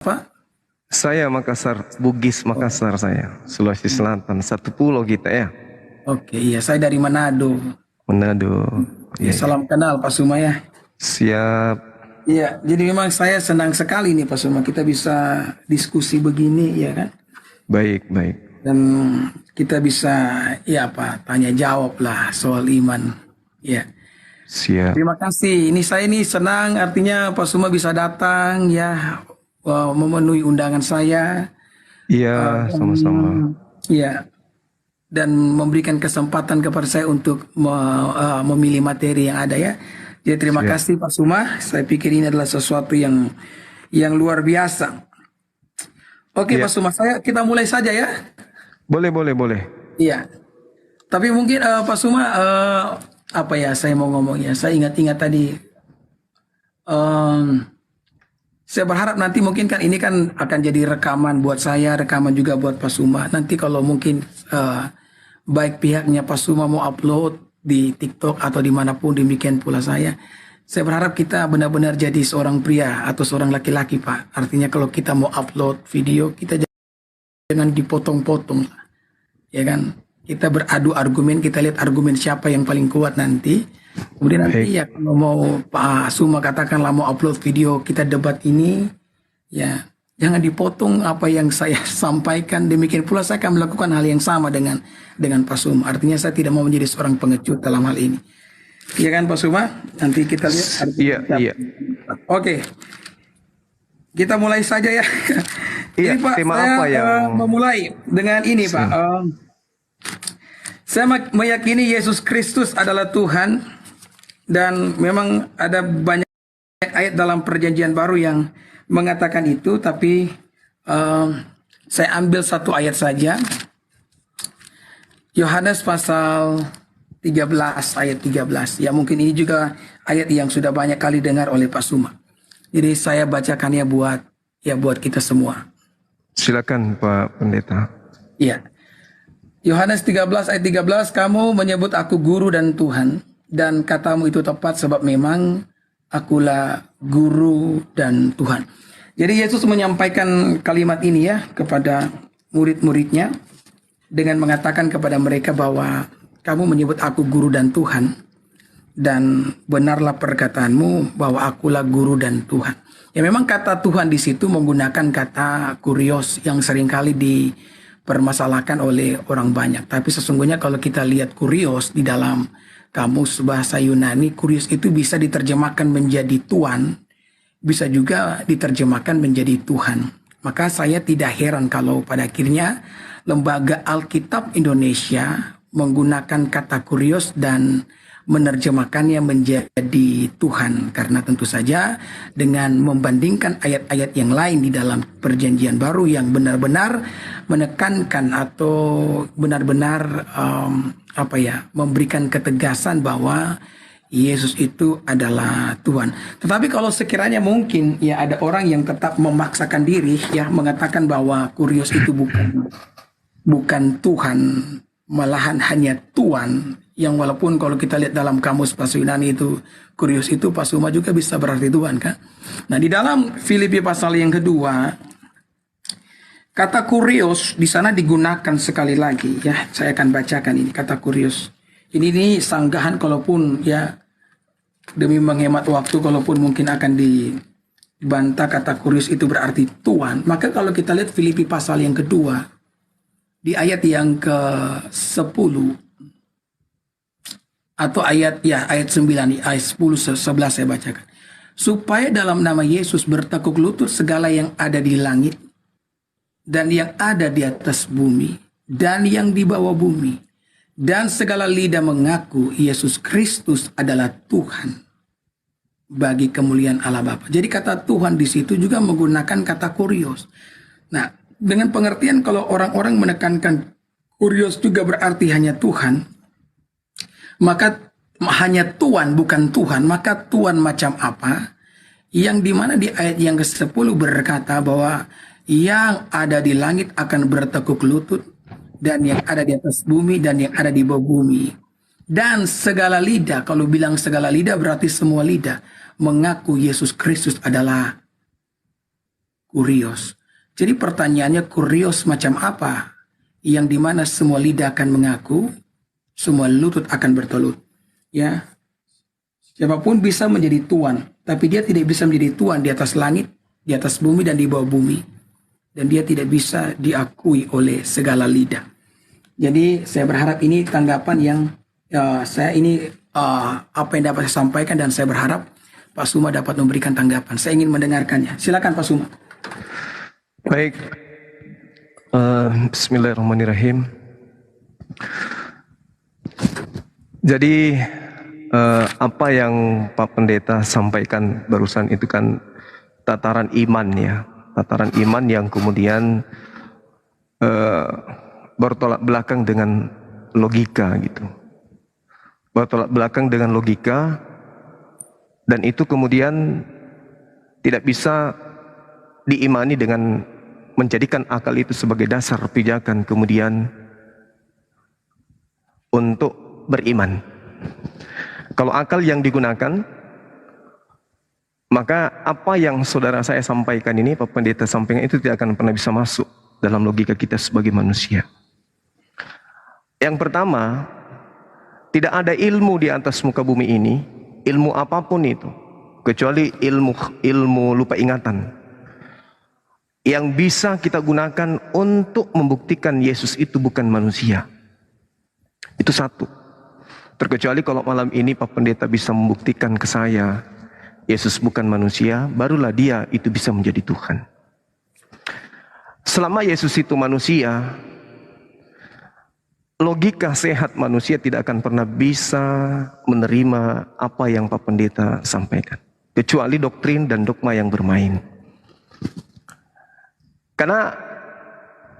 Pak? Saya Makassar, Bugis Makassar saya, Sulawesi Selatan, satu pulau kita ya. Oke, iya, saya dari Manado. Manado. Ya, Iya, iya. salam kenal Pak Suma ya. Siap. Iya, jadi memang saya senang sekali nih Pak Suma, kita bisa diskusi begini ya kan. Baik, baik. Dan kita bisa ya apa, tanya jawab lah soal iman. Ya. Siap. Terima kasih. Ini saya ini senang artinya Pak Suma bisa datang ya, memenuhi undangan saya. Iya, sama-sama. Ya, dan memberikan kesempatan kepada saya untuk memilih materi yang ada ya. Jadi terima Siap. kasih Pak Suma. Saya pikir ini adalah sesuatu yang luar biasa. Oke Iya. Pak Suma, kita mulai saja ya. Boleh, boleh, boleh. Iya. Tapi mungkin Pak Suma apa ya saya mau ngomongnya. Saya ingat-ingat tadi. Saya berharap nanti mungkin kan ini kan akan jadi rekaman buat saya, rekaman juga buat Pak Suma. Nanti kalau mungkin baik pihaknya Pak Suma mau upload di TikTok atau dimanapun demikian pula saya. Saya berharap kita benar-benar jadi seorang pria atau seorang laki-laki Pak. Artinya kalau kita mau upload video kita jangan dipotong-potong, ya kan? Kita beradu argumen, kita lihat argumen siapa yang paling kuat nanti. Kemudian nanti ya kalau mau Pak Suma katakanlah mau upload video kita debat ini, ya jangan dipotong apa yang saya sampaikan. Demikian pula saya akan melakukan hal yang sama dengan Pak Suma. Artinya saya tidak mau menjadi seorang pengecut dalam hal ini. Iya kan Pak Suma? Nanti kita lihat. Iya, iya. Oke. Kita mulai saja ya. Iya, Ini Pak, tema saya apa yang memulai dengan ini Pak. Saya meyakini Yesus Kristus adalah Tuhan dan memang ada banyak ayat dalam Perjanjian Baru yang mengatakan itu, tapi saya ambil satu ayat saja. Yohanes pasal 13 ayat 13. Ya mungkin ini juga ayat yang sudah banyak kali dengar oleh Pak Suma. Jadi saya bacakannya buat kita semua. Silakan Pak Pendeta. Iya. Yohanes 13 ayat 13, kamu menyebut aku guru dan Tuhan, dan katamu itu tepat sebab memang akulah guru dan Tuhan. Jadi Yesus menyampaikan kalimat ini ya kepada murid-muridnya dengan mengatakan kepada mereka bahwa kamu menyebut aku guru dan Tuhan, dan benarlah perkataanmu bahwa akulah guru dan Tuhan. Ya memang kata Tuhan di situ menggunakan kata kurios yang seringkali dipermasalahkan oleh orang banyak. Tapi sesungguhnya kalau kita lihat kurios di dalam kamus bahasa Yunani, kurios itu bisa diterjemahkan menjadi tuan, bisa juga diterjemahkan menjadi Tuhan. Maka saya tidak heran kalau pada akhirnya Lembaga Alkitab Indonesia menggunakan kata kurios dan menerjemahkannya menjadi Tuhan, karena tentu saja dengan membandingkan ayat-ayat yang lain di dalam Perjanjian Baru yang benar-benar menekankan atau benar-benar memberikan ketegasan bahwa Yesus itu adalah Tuhan. Tetapi kalau sekiranya mungkin ya ada orang yang tetap memaksakan diri ya mengatakan bahwa kurios itu bukan Tuhan, malahan hanya tuan, yang walaupun kalau kita lihat dalam kamus bahasa Yunani itu kurios itu Pak Suma juga bisa berarti tuan kan. Nah di dalam Filipi pasal yang kedua kata kurios di sana digunakan sekali lagi ya, saya akan bacakan ini kata kurios. Ini sanggahan kalaupun ya demi menghemat waktu, kalaupun mungkin akan dibantah kata kurios itu berarti tuan, maka kalau kita lihat Filipi pasal yang kedua di ayat yang ke-10 atau ayat 9, ayat 10 11 saya bacakan. Supaya dalam nama Yesus bertekuk lutut segala yang ada di langit dan yang ada di atas bumi dan yang di bawah bumi, dan segala lidah mengaku Yesus Kristus adalah Tuhan bagi kemuliaan Allah Bapa. Jadi kata Tuhan di situ juga menggunakan kata kurios. Nah, dengan pengertian kalau orang-orang menekankan kurios juga berarti hanya Tuhan, maka hanya Tuhan bukan Tuhan, maka Tuhan macam apa? Yang dimana di ayat yang ke-10 berkata bahwa yang ada di langit akan bertekuk lutut, dan yang ada di atas bumi dan yang ada di bawah bumi, dan segala lidah, kalau bilang segala lidah berarti semua lidah, mengaku Yesus Kristus adalah kurios. Jadi pertanyaannya, kurios macam apa? Yang dimana semua lidah akan mengaku, semua lutut akan bertelut. Ya, siapapun bisa menjadi tuan, tapi dia tidak bisa menjadi tuan di atas langit, di atas bumi, dan di bawah bumi. Dan dia tidak bisa diakui oleh segala lidah. Jadi saya berharap ini tanggapan yang apa yang dapat saya sampaikan, dan saya berharap Pak Suma dapat memberikan tanggapan. Saya ingin mendengarkannya. Silakan Pak Suma. Baik, Bismillahirrahmanirrahim. Jadi apa yang Pak Pendeta sampaikan barusan itu kan tataran iman ya, tataran iman yang kemudian bertolak belakang dengan logika gitu, bertolak belakang dengan logika, dan itu kemudian tidak bisa diimani dengan menjadikan akal itu sebagai dasar pijakan kemudian untuk beriman. Kalau akal yang digunakan, maka apa yang saudara saya sampaikan ini, Pak Pendeta sampaikan, itu tidak akan pernah bisa masuk dalam logika kita sebagai manusia. Yang pertama, tidak ada ilmu di atas muka bumi ini, ilmu apapun itu, kecuali ilmu lupa ingatan, yang bisa kita gunakan untuk membuktikan Yesus itu bukan manusia. Itu satu. Terkecuali kalau malam ini Pak Pendeta bisa membuktikan ke saya Yesus bukan manusia, barulah dia itu bisa menjadi Tuhan. Selama Yesus itu manusia, logika sehat manusia tidak akan pernah bisa menerima apa yang Pak Pendeta sampaikan, kecuali doktrin dan dogma yang bermain. Karena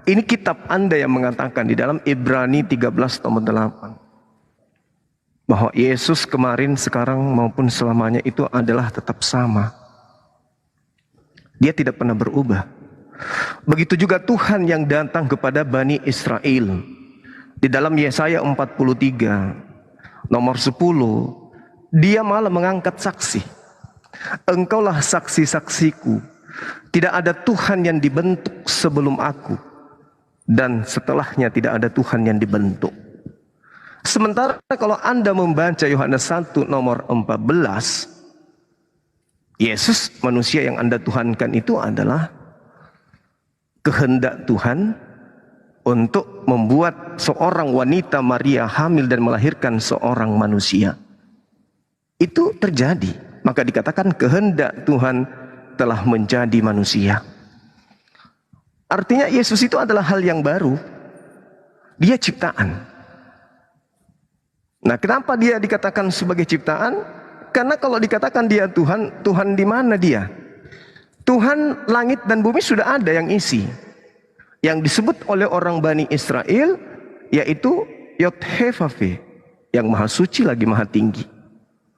ini kitab Anda yang mengatakan di dalam Ibrani 13 nomor 8 bahwa Yesus kemarin, sekarang maupun selamanya itu adalah tetap sama. Dia tidak pernah berubah. Begitu juga Tuhan yang datang kepada Bani Israel. Di dalam Yesaya 43 nomor 10, dia malah mengangkat saksi. Engkaulah saksi-saksiku. Tidak ada Tuhan yang dibentuk sebelum aku, dan setelahnya tidak ada Tuhan yang dibentuk. Sementara kalau Anda membaca Yohanes 1 nomor 14, Yesus manusia yang Anda tuhankan itu adalah kehendak Tuhan untuk membuat seorang wanita Maria hamil dan melahirkan seorang manusia. Itu terjadi. Maka dikatakan kehendak Tuhan telah menjadi manusia. Artinya Yesus itu adalah hal yang baru. Dia ciptaan. Nah, kenapa dia dikatakan sebagai ciptaan? Karena kalau dikatakan dia Tuhan, Tuhan di mana dia? Tuhan langit dan bumi sudah ada yang isi. Yang disebut oleh orang Bani Israel yaitu Yod-Heh-Vav-Veh, yang maha suci lagi maha tinggi.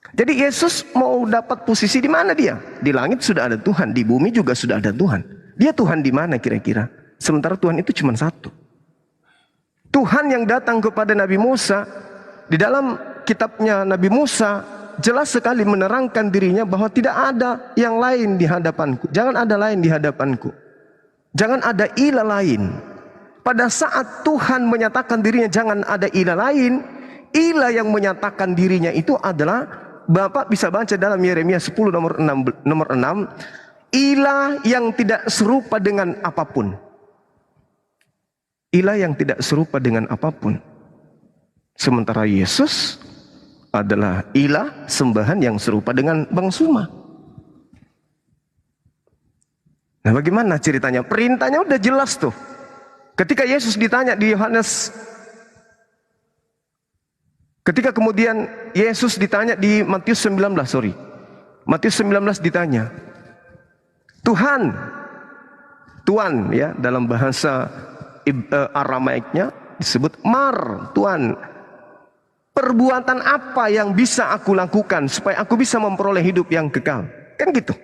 Jadi Yesus mau dapat posisi di mana dia? Di langit sudah ada Tuhan, di bumi juga sudah ada Tuhan. Dia Tuhan di mana kira-kira? Sementara Tuhan itu cuma satu. Tuhan yang datang kepada Nabi Musa, di dalam kitabnya Nabi Musa jelas sekali menerangkan dirinya bahwa tidak ada yang lain di hadapanku. Jangan ada lain di hadapanku. Jangan ada ilah lain. Pada saat Tuhan menyatakan dirinya jangan ada ilah lain, ilah yang menyatakan dirinya itu adalah, Bapak bisa baca dalam Yeremia 10 nomor 6, ilah yang tidak serupa dengan apapun. Ilah yang tidak serupa dengan apapun. Sementara Yesus adalah ilah sembahan yang serupa dengan Bang Suma. Nah, bagaimana ceritanya? Perintahnya udah jelas tuh. Ketika Yesus ditanya di Yohanes, ketika kemudian Yesus ditanya di Matius 19, Matius 19 ditanya, Tuhan ya, dalam bahasa Aramaiknya disebut Mar, Tuhan, perbuatan apa yang bisa aku lakukan supaya aku bisa memperoleh hidup yang kekal? Kan gitu.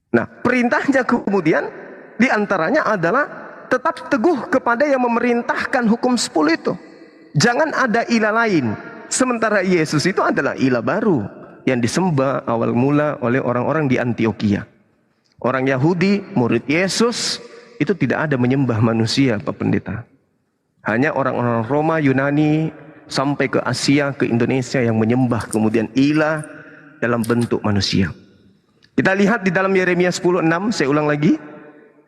Nah, perintahnya kemudian diantaranya adalah tetap teguh kepada yang memerintahkan hukum 10 itu. Jangan ada ilah lain. Sementara Yesus itu adalah ilah baru yang disembah awal mula oleh orang-orang di Antioquia. Orang Yahudi, murid Yesus, itu tidak ada menyembah manusia, Pak Pendeta. Hanya orang-orang Roma, Yunani, sampai ke Asia, ke Indonesia yang menyembah kemudian ilah dalam bentuk manusia. Kita lihat di dalam Yeremia 10:6, saya ulang lagi,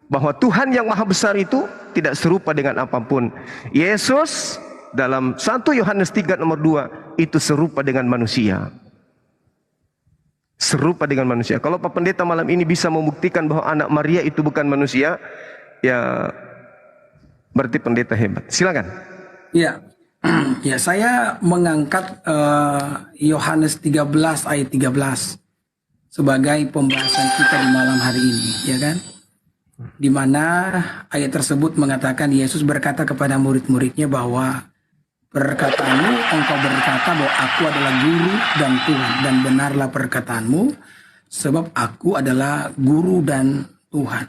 bahwa Tuhan yang maha besar itu tidak serupa dengan apapun. Yesus dalam 1 Yohanes 3 nomor 2 itu serupa dengan manusia. Serupa dengan manusia. Kalau Pak Pendeta malam ini bisa membuktikan bahwa anak Maria itu bukan manusia, ya berarti pendeta hebat. Silakan. Ya, ya saya mengangkat Yohanes 13 ayat 13 sebagai pembahasan kita di malam hari ini, ya kan? Di mana ayat tersebut mengatakan Yesus berkata kepada murid-muridnya bahwa perkataanmu, engkau berkata bahwa aku adalah guru dan Tuhan, dan benarlah perkataanmu, sebab aku adalah guru dan Tuhan.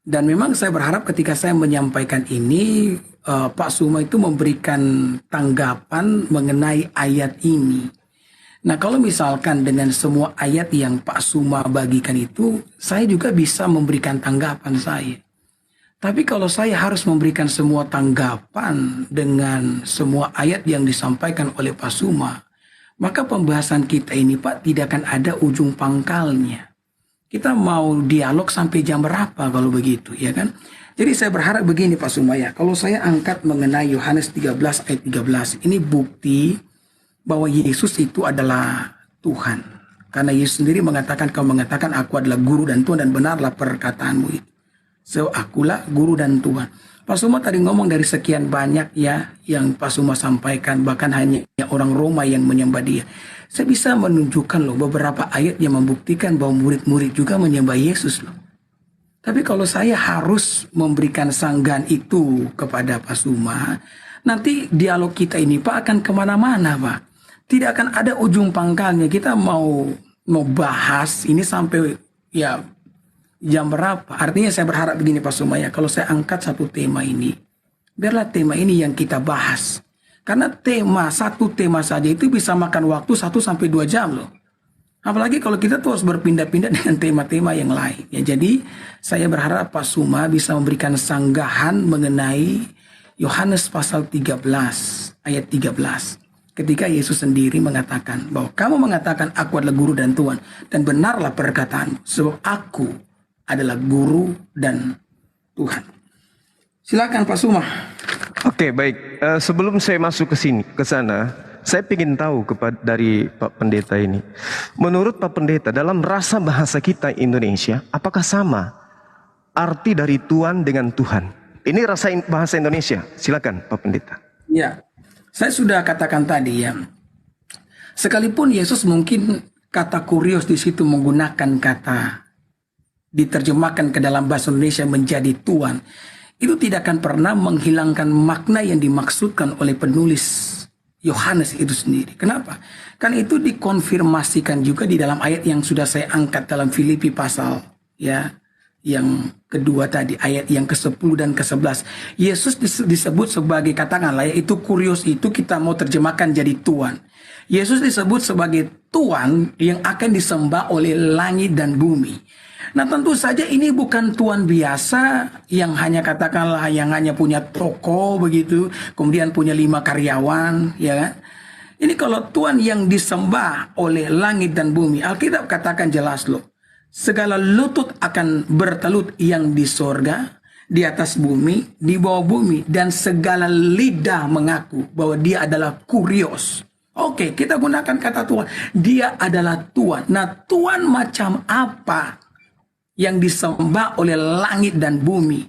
Dan memang saya berharap ketika saya menyampaikan ini, Pak Suma itu memberikan tanggapan mengenai ayat ini. Nah, kalau misalkan dengan semua ayat yang Pak Suma bagikan itu, saya juga bisa memberikan tanggapan saya. Tapi kalau saya harus memberikan semua tanggapan dengan semua ayat yang disampaikan oleh Pak Suma, maka pembahasan kita ini, Pak, tidak akan ada ujung pangkalnya. Kita mau dialog sampai jam berapa kalau begitu, ya kan? Jadi saya berharap begini Pak Suma ya, kalau saya angkat mengenai Yohanes 13 ayat 13, ini bukti bahwa Yesus itu adalah Tuhan. Karena Yesus sendiri mengatakan, kau mengatakan aku adalah guru dan Tuhan, dan benarlah perkataanmu itu. So, akulah guru dan Tuhan. Pak Suma tadi ngomong dari sekian banyak ya yang Pak Suma sampaikan, bahkan hanya orang Roma yang menyembah dia. Saya bisa menunjukkan loh beberapa ayat yang membuktikan bahwa murid-murid juga menyembah Yesus loh. Tapi kalau saya harus memberikan sanggahan itu kepada Pak Suma, nanti dialog kita ini Pak akan kemana-mana Pak. Tidak akan ada ujung pangkalnya. Kita mau bahas ini sampai ya jam berapa. Artinya saya berharap begini Pak Suma ya, kalau saya angkat satu tema ini, biarlah tema ini yang kita bahas. Karena satu tema saja itu bisa makan waktu 1-2 jam loh. Apalagi kalau kita terus berpindah-pindah dengan tema-tema yang lain. Ya, jadi saya berharap Pak Suma bisa memberikan sanggahan mengenai Yohanes pasal 13 ayat 13. Ketika Yesus sendiri mengatakan bahwa kamu mengatakan aku adalah guru dan Tuhan, dan benarlah perkataanmu, sebab aku adalah guru dan Tuhan. Silakan Pak Suma. Oke, baik. Sebelum saya masuk ke sana, saya ingin tahu dari Pak Pendeta ini. Menurut Pak Pendeta, dalam rasa bahasa kita Indonesia, apakah sama arti dari Tuhan dengan Tuhan? Ini rasa bahasa Indonesia. Silakan Pak Pendeta. Ya, saya sudah katakan tadi ya. Sekalipun Yesus mungkin kata kurios di situ menggunakan kata diterjemahkan ke dalam bahasa Indonesia menjadi Tuhan, itu tidak akan pernah menghilangkan makna yang dimaksudkan oleh penulis Yohanes itu sendiri. Kenapa? Kan itu dikonfirmasikan juga di dalam ayat yang sudah saya angkat dalam Filipi pasal ya yang kedua tadi, ayat yang ke-10 dan ke-11. Yesus disebut sebagai, katakanlah ya, itu kurios itu kita mau terjemahkan jadi Tuhan. Yesus disebut sebagai Tuhan yang akan disembah oleh langit dan bumi. Nah tentu saja ini bukan Tuhan biasa yang hanya katakanlah yang hanya punya toko begitu, kemudian punya 5 karyawan, ya kan? Ini kalau Tuhan yang disembah oleh langit dan bumi, Alkitab katakan jelas loh, segala lutut akan bertelut yang di sorga, di atas bumi, di bawah bumi, dan segala lidah mengaku bahwa dia adalah kurios. Oke, kita gunakan kata Tuhan, dia adalah Tuhan. Nah Tuhan macam apa yang disembah oleh langit dan bumi?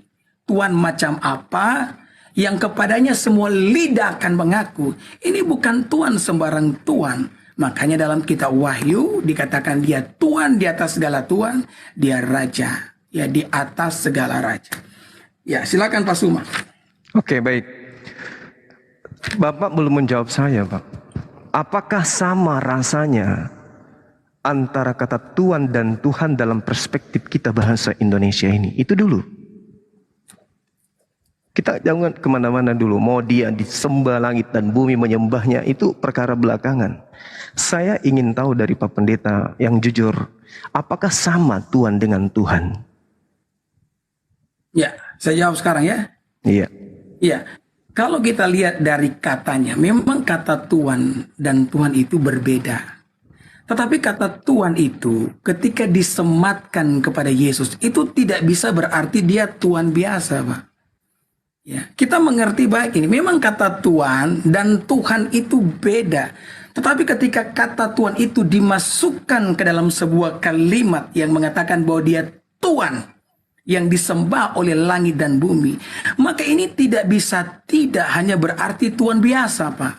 Tuhan macam apa yang kepadanya semua lidah akan mengaku? Ini bukan Tuhan sembarang Tuhan. Makanya dalam kitab Wahyu dikatakan dia Tuhan di atas segala Tuhan, dia Raja, ya di atas segala Raja. Ya silakan Pak Suma. Oke, baik. Bapak belum menjawab saya Pak. Apakah sama rasanya antara kata Tuhan dan Tuhan dalam perspektif kita bahasa Indonesia ini? Itu dulu. Kita jangan kemana-mana dulu. Mau dia disembah langit dan bumi menyembahnya, itu perkara belakangan. Saya ingin tahu dari Pak Pendeta yang jujur. apakah sama Tuhan dengan Tuhan? Ya, saya jawab sekarang ya. Iya. Iya, kalau kita lihat dari katanya, memang kata Tuhan dan Tuhan itu berbeda. Tetapi kata Tuhan itu ketika disematkan kepada Yesus, itu tidak bisa berarti dia Tuhan biasa, Pak. Ya, kita mengerti baik ini. Memang kata Tuhan dan Tuhan itu beda. Tetapi ketika kata Tuhan itu dimasukkan ke dalam sebuah kalimat yang mengatakan bahwa dia Tuhan yang disembah oleh langit dan bumi, maka ini tidak bisa tidak hanya berarti Tuhan biasa, Pak.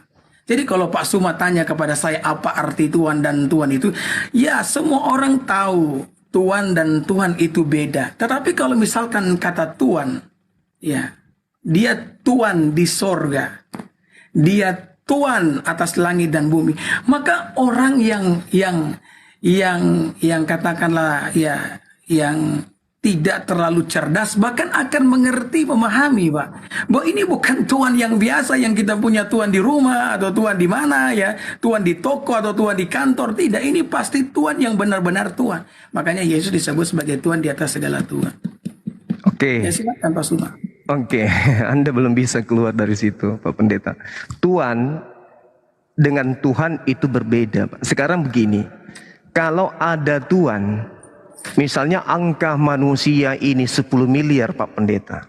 Jadi kalau Pak Suma tanya kepada saya apa arti Tuhan dan Tuhan itu, ya semua orang tahu Tuhan dan Tuhan itu beda. Tetapi kalau misalkan kata Tuhan, ya dia Tuhan di sorga, dia Tuhan atas langit dan bumi, maka orang yang katakanlah ya yang tidak terlalu cerdas bahkan akan mengerti, memahami, Pak, bahwa ini bukan Tuhan yang biasa yang kita punya, Tuhan di rumah atau Tuhan di mana ya, Tuhan di toko atau Tuhan di kantor. Tidak, ini pasti Tuhan yang benar-benar Tuhan. Makanya Yesus disebut sebagai Tuhan di atas segala Tuhan. Oke. Ya silakan Pak Suma. Oke, Anda belum bisa keluar dari situ, Pak Pendeta. Tuhan dengan Tuhan itu berbeda, Pak. Sekarang begini, kalau ada Tuhan, misalnya angka manusia ini 10 miliar, Pak Pendeta.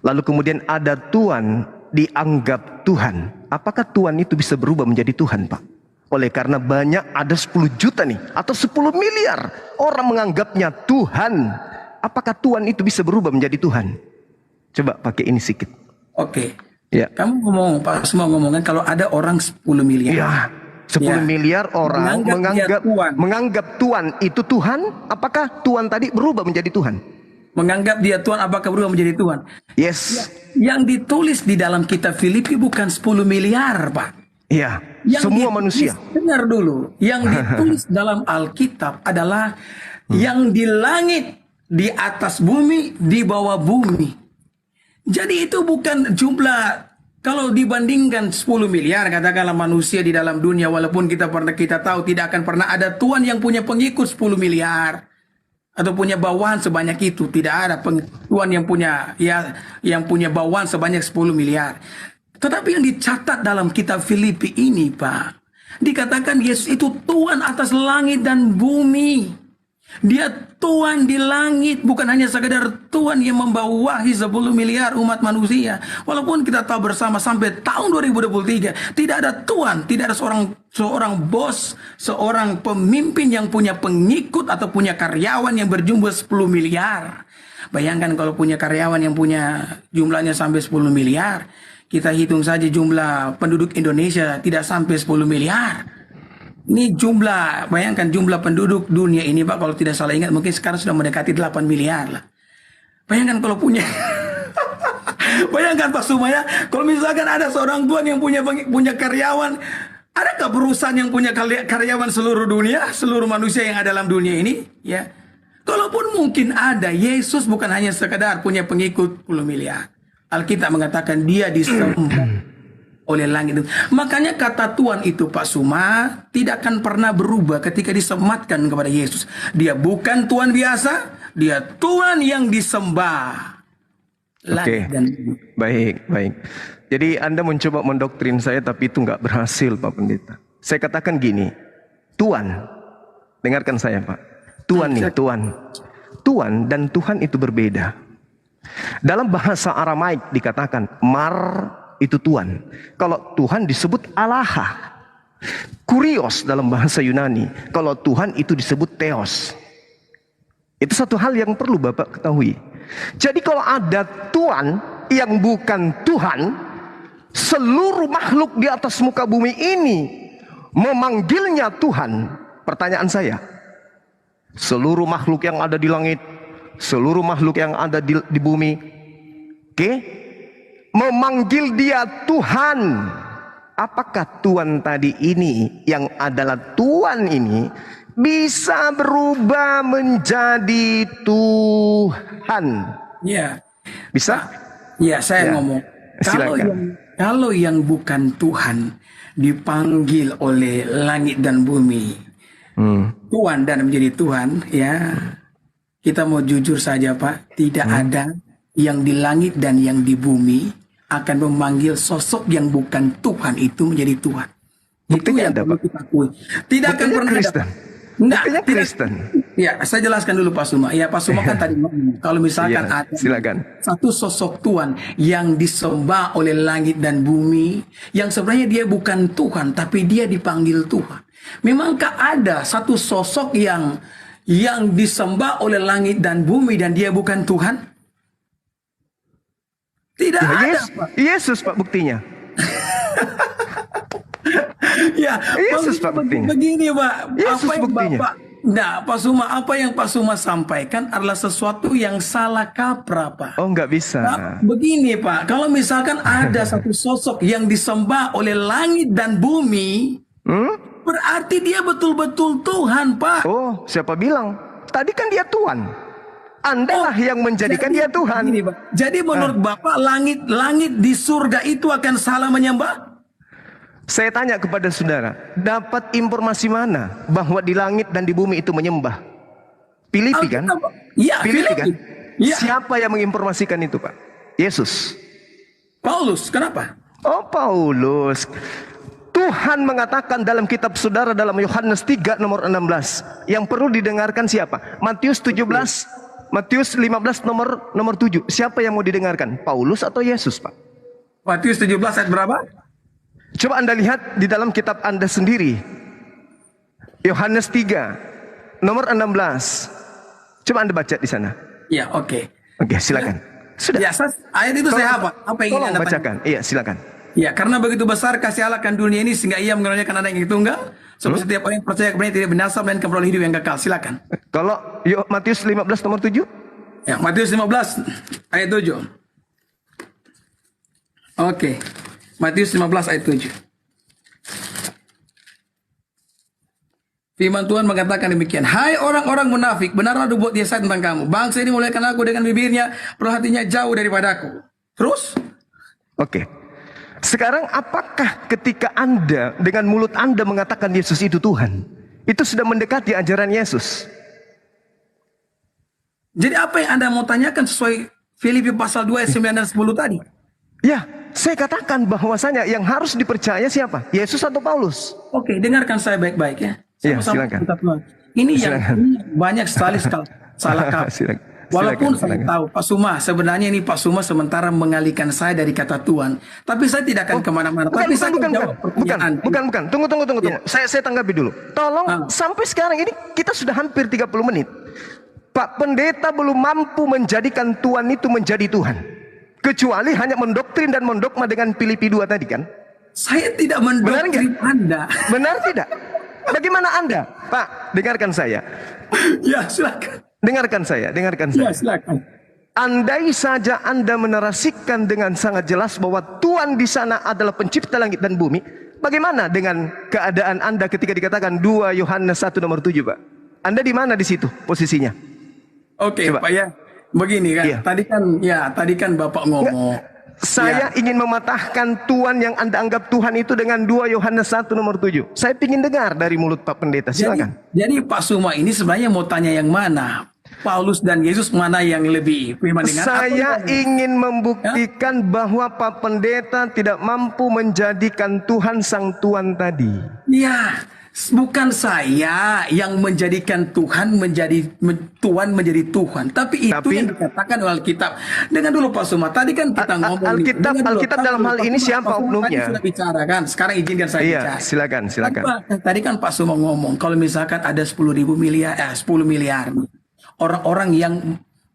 Lalu kemudian ada Tuhan dianggap Tuhan. Apakah Tuhan itu bisa berubah menjadi Tuhan, Pak? Oleh karena banyak, ada 10 juta nih, atau 10 miliar orang menganggapnya Tuhan. Apakah Tuhan itu bisa berubah menjadi Tuhan? Coba pakai ini sedikit. Oke. Ya. Kamu ngomong, Pak Suma ngomongkan kalau ada orang 10 miliar. Ya. 10 Ya. miliar orang menganggap Tuhan itu Tuhan. Apakah Tuhan tadi berubah menjadi Tuhan? Menganggap dia Tuhan, apakah berubah menjadi Tuhan? Yes. Yang ditulis di dalam kitab Filipi bukan 10 miliar, Pak. Iya. Yang Semua ditulis, manusia. Dengar dulu. Yang ditulis dalam Alkitab adalah yang di langit, di atas bumi, di bawah bumi. Jadi itu bukan jumlah. Kalau dibandingkan 10 miliar, katakanlah manusia di dalam dunia, walaupun kita tahu tidak akan pernah ada Tuhan yang punya pengikut 10 miliar atau punya bawahan sebanyak itu. Tidak ada Tuhan yang punya bawahan sebanyak 10 miliar. Tetapi yang dicatat dalam kitab Filipi ini, Pak, dikatakan Yesus itu Tuhan atas langit dan bumi. Dia Tuhan di langit, bukan hanya sekedar Tuhan yang membawahi 10 miliar umat manusia. Walaupun kita tahu bersama sampai tahun 2023 tidak ada Tuhan, tidak ada seorang bos, seorang pemimpin yang punya pengikut atau punya karyawan yang berjumlah 10 miliar. Bayangkan kalau punya karyawan yang punya jumlahnya sampai 10 miliar. Kita hitung saja jumlah penduduk Indonesia tidak sampai 10 miliar. Ini jumlah, bayangkan jumlah penduduk dunia ini, Pak, kalau tidak salah ingat mungkin sekarang sudah mendekati 8 miliar lah. Bayangkan kalau punya bayangkan Pak Sumaya, kalau misalkan ada seorang Tuhan yang punya karyawan, adakah perusahaan yang punya karyawan seluruh dunia, seluruh manusia yang ada dalam dunia ini, ya? Kalaupun mungkin ada, Yesus bukan hanya sekedar punya pengikut 10 miliar. Alkitab mengatakan dia disembah oleh langit. Makanya kata Tuhan itu, Pak Suma, tidak akan pernah berubah ketika disematkan kepada Yesus. Dia bukan Tuhan biasa, dia Tuhan yang disembah. Oke, baik. Jadi Anda mencoba mendoktrin saya, tapi itu nggak berhasil, Pak Pendeta. Saya katakan gini, Tuhan, dengarkan saya, Pak. Tuhan dan Tuhan itu berbeda. Dalam bahasa Aramaik dikatakan mar itu Tuhan. Kalau Tuhan disebut Allah. Kurios dalam bahasa Yunani. Kalau Tuhan itu disebut Theos. Itu satu hal yang perlu Bapak ketahui. Jadi kalau ada Tuhan yang bukan Tuhan, seluruh makhluk di atas muka bumi ini memanggilnya Tuhan. Pertanyaan saya, seluruh makhluk yang ada di langit, seluruh makhluk yang ada di bumi, memanggil dia Tuhan. Apakah Tuhan tadi ini yang adalah Tuhan ini bisa berubah menjadi Tuhan? Ya. Bisa? Ya, saya ngomong. Silakan. Kalau yang bukan Tuhan dipanggil oleh langit dan bumi, Tuhan dan menjadi Tuhan, ya kita mau jujur saja Pak, tidak ada yang di langit dan yang di bumi akan memanggil sosok yang bukan Tuhan itu menjadi Tuhan. Buktinya Itu yang ada, perlu Pak. kita akui. Tidak akan Buktinya pernah ada. Kristen. Enggak, Buktinya tidak. Kristen. Ya, saya jelaskan dulu Pak Suma. Ya, Pak Suma kan tadi ngomong, kalau misalkan Iya, ada silakan. satu sosok Tuhan yang disembah oleh langit dan bumi, yang sebenarnya dia bukan Tuhan, tapi dia dipanggil Tuhan. Memangkah ada satu sosok yang disembah oleh langit dan bumi dan dia bukan Tuhan? Tidak Ya, ada, Yesus, Pak. Yesus Pak buktinya. Ya, Yesus, Pak, buktinya. begini Pak, Yesus apa yang buktinya. Bapak, nah Pak Suma, apa yang Pak Suma sampaikan adalah sesuatu yang salah kaprah Pak. Oh, nggak bisa. Nah, begini Pak, kalau misalkan ada satu sosok yang disembah oleh langit dan bumi, berarti dia betul-betul Tuhan Pak. Oh, siapa bilang? Tadi kan dia Tuhan. Anda lah yang menjadikan dia Tuhan. Begini, Pak. Jadi menurut Bapak langit di surga itu akan salah menyembah? Saya tanya kepada saudara, dapat informasi mana bahwa di langit dan di bumi itu menyembah? Filipi kan? Iya, Filipi kan? Iya. Siapa yang menginformasikan itu, Pak? Yesus. Paulus, kenapa? Oh, Paulus. Tuhan mengatakan dalam kitab saudara dalam Yohanes 3 nomor 16. Yang perlu didengarkan siapa? Matius 17, Matius 15 nomor 7. Siapa yang mau didengarkan? Paulus atau Yesus, Pak? Matius 17 ayat berapa? Coba Anda lihat di dalam kitab Anda sendiri. Yohanes 3 nomor 16. Coba Anda baca di sana. Ya, oke. Oke, silakan. Sudah. Ya, ayat itu saya apa? Apa yang ingin Tolong Anda bacakan. Iya, silakan. Ya, karena begitu besar kasih Allah akan dunia ini sehingga ia mengaruniakan anak yang tunggal, supaya setiap orang yang percaya kepadanya tidak binasa melainkan memperoleh hidup yang kekal. Silakan. Kalau Matius 15 nomor 7? Ya, Matius 15 ayat 7. Oke. Matius 15 ayat 7. Firman Tuhan mengatakan demikian. Hai orang-orang munafik, benarlah dibuat dia saya tentang kamu. Bangsa ini muliakan aku dengan bibirnya, perlu hatinya jauh daripadaku. Terus? Oke. Sekarang apakah ketika Anda dengan mulut Anda mengatakan Yesus itu Tuhan, itu sudah mendekati ajaran Yesus? Jadi apa yang Anda mau tanyakan sesuai Filipi pasal 2 ayat 9 dan 10 tadi? Ya, saya katakan bahwasanya yang harus dipercaya siapa? Yesus atau Paulus? Oke, dengarkan saya baik-baik ya. Ya, Sama-sama silakan. kita Tuhan. Ini yang Silakan. ini banyak sekali salah kaprah. Silakan. Walaupun Silakan, saya silakan. tahu Pak Suma, sebenarnya ini Pak Suma sementara mengalihkan saya dari kata Tuhan. Tapi saya tidak akan kemana-mana. Tapi saya akan jawab pertanyaan. Bukan. Tunggu. Ya. Saya tanggapi dulu. Tolong, sampai sekarang ini kita sudah hampir 30 menit. Pak Pendeta belum mampu menjadikan Tuhan itu menjadi Tuhan. Kecuali hanya mendoktrin dan mendogma dengan Filipi 2 tadi kan? Saya tidak mendoktrin Anda. Benar tidak? Bagaimana Anda? Pak, dengarkan saya. Ya, silakan. Dengarkan saya. Ya, silakan. Andai saja Anda menarasikan dengan sangat jelas bahwa Tuhan di sana adalah pencipta langit dan bumi, bagaimana dengan keadaan Anda ketika dikatakan 2 Yohanes 1 nomor 7, Pak? Anda di mana di situ posisinya? Oke, Coba. Pak ya. Begini kan. Iya. Tadi kan Bapak ngomong. Saya ingin mematahkan Tuhan yang Anda anggap Tuhan itu dengan 2 Yohanes 1 nomor 7. Saya ingin dengar dari mulut Pak Pendeta. Silakan. Jadi Pak Suma ini sebenarnya mau tanya yang mana? Paulus dan Yesus mana yang lebih firman dengan Saya ingin membuktikan bahwa Pak Pendeta tidak mampu menjadikan Tuhan sang Tuhan tadi. Ya, bukan saya yang menjadikan Tuhan menjadi Tuhan, tapi itu yang dikatakan oleh Alkitab. Dengan dulu Pak Suma, tadi kan kita ngomong Alkitab dalam hal ini siapa oknumnya? Sudah bicara kan, sekarang izinkan saya bicara. Silakan. Tadi kan Pak Suma ngomong, kalau misalkan ada 10 miliar orang-orang yang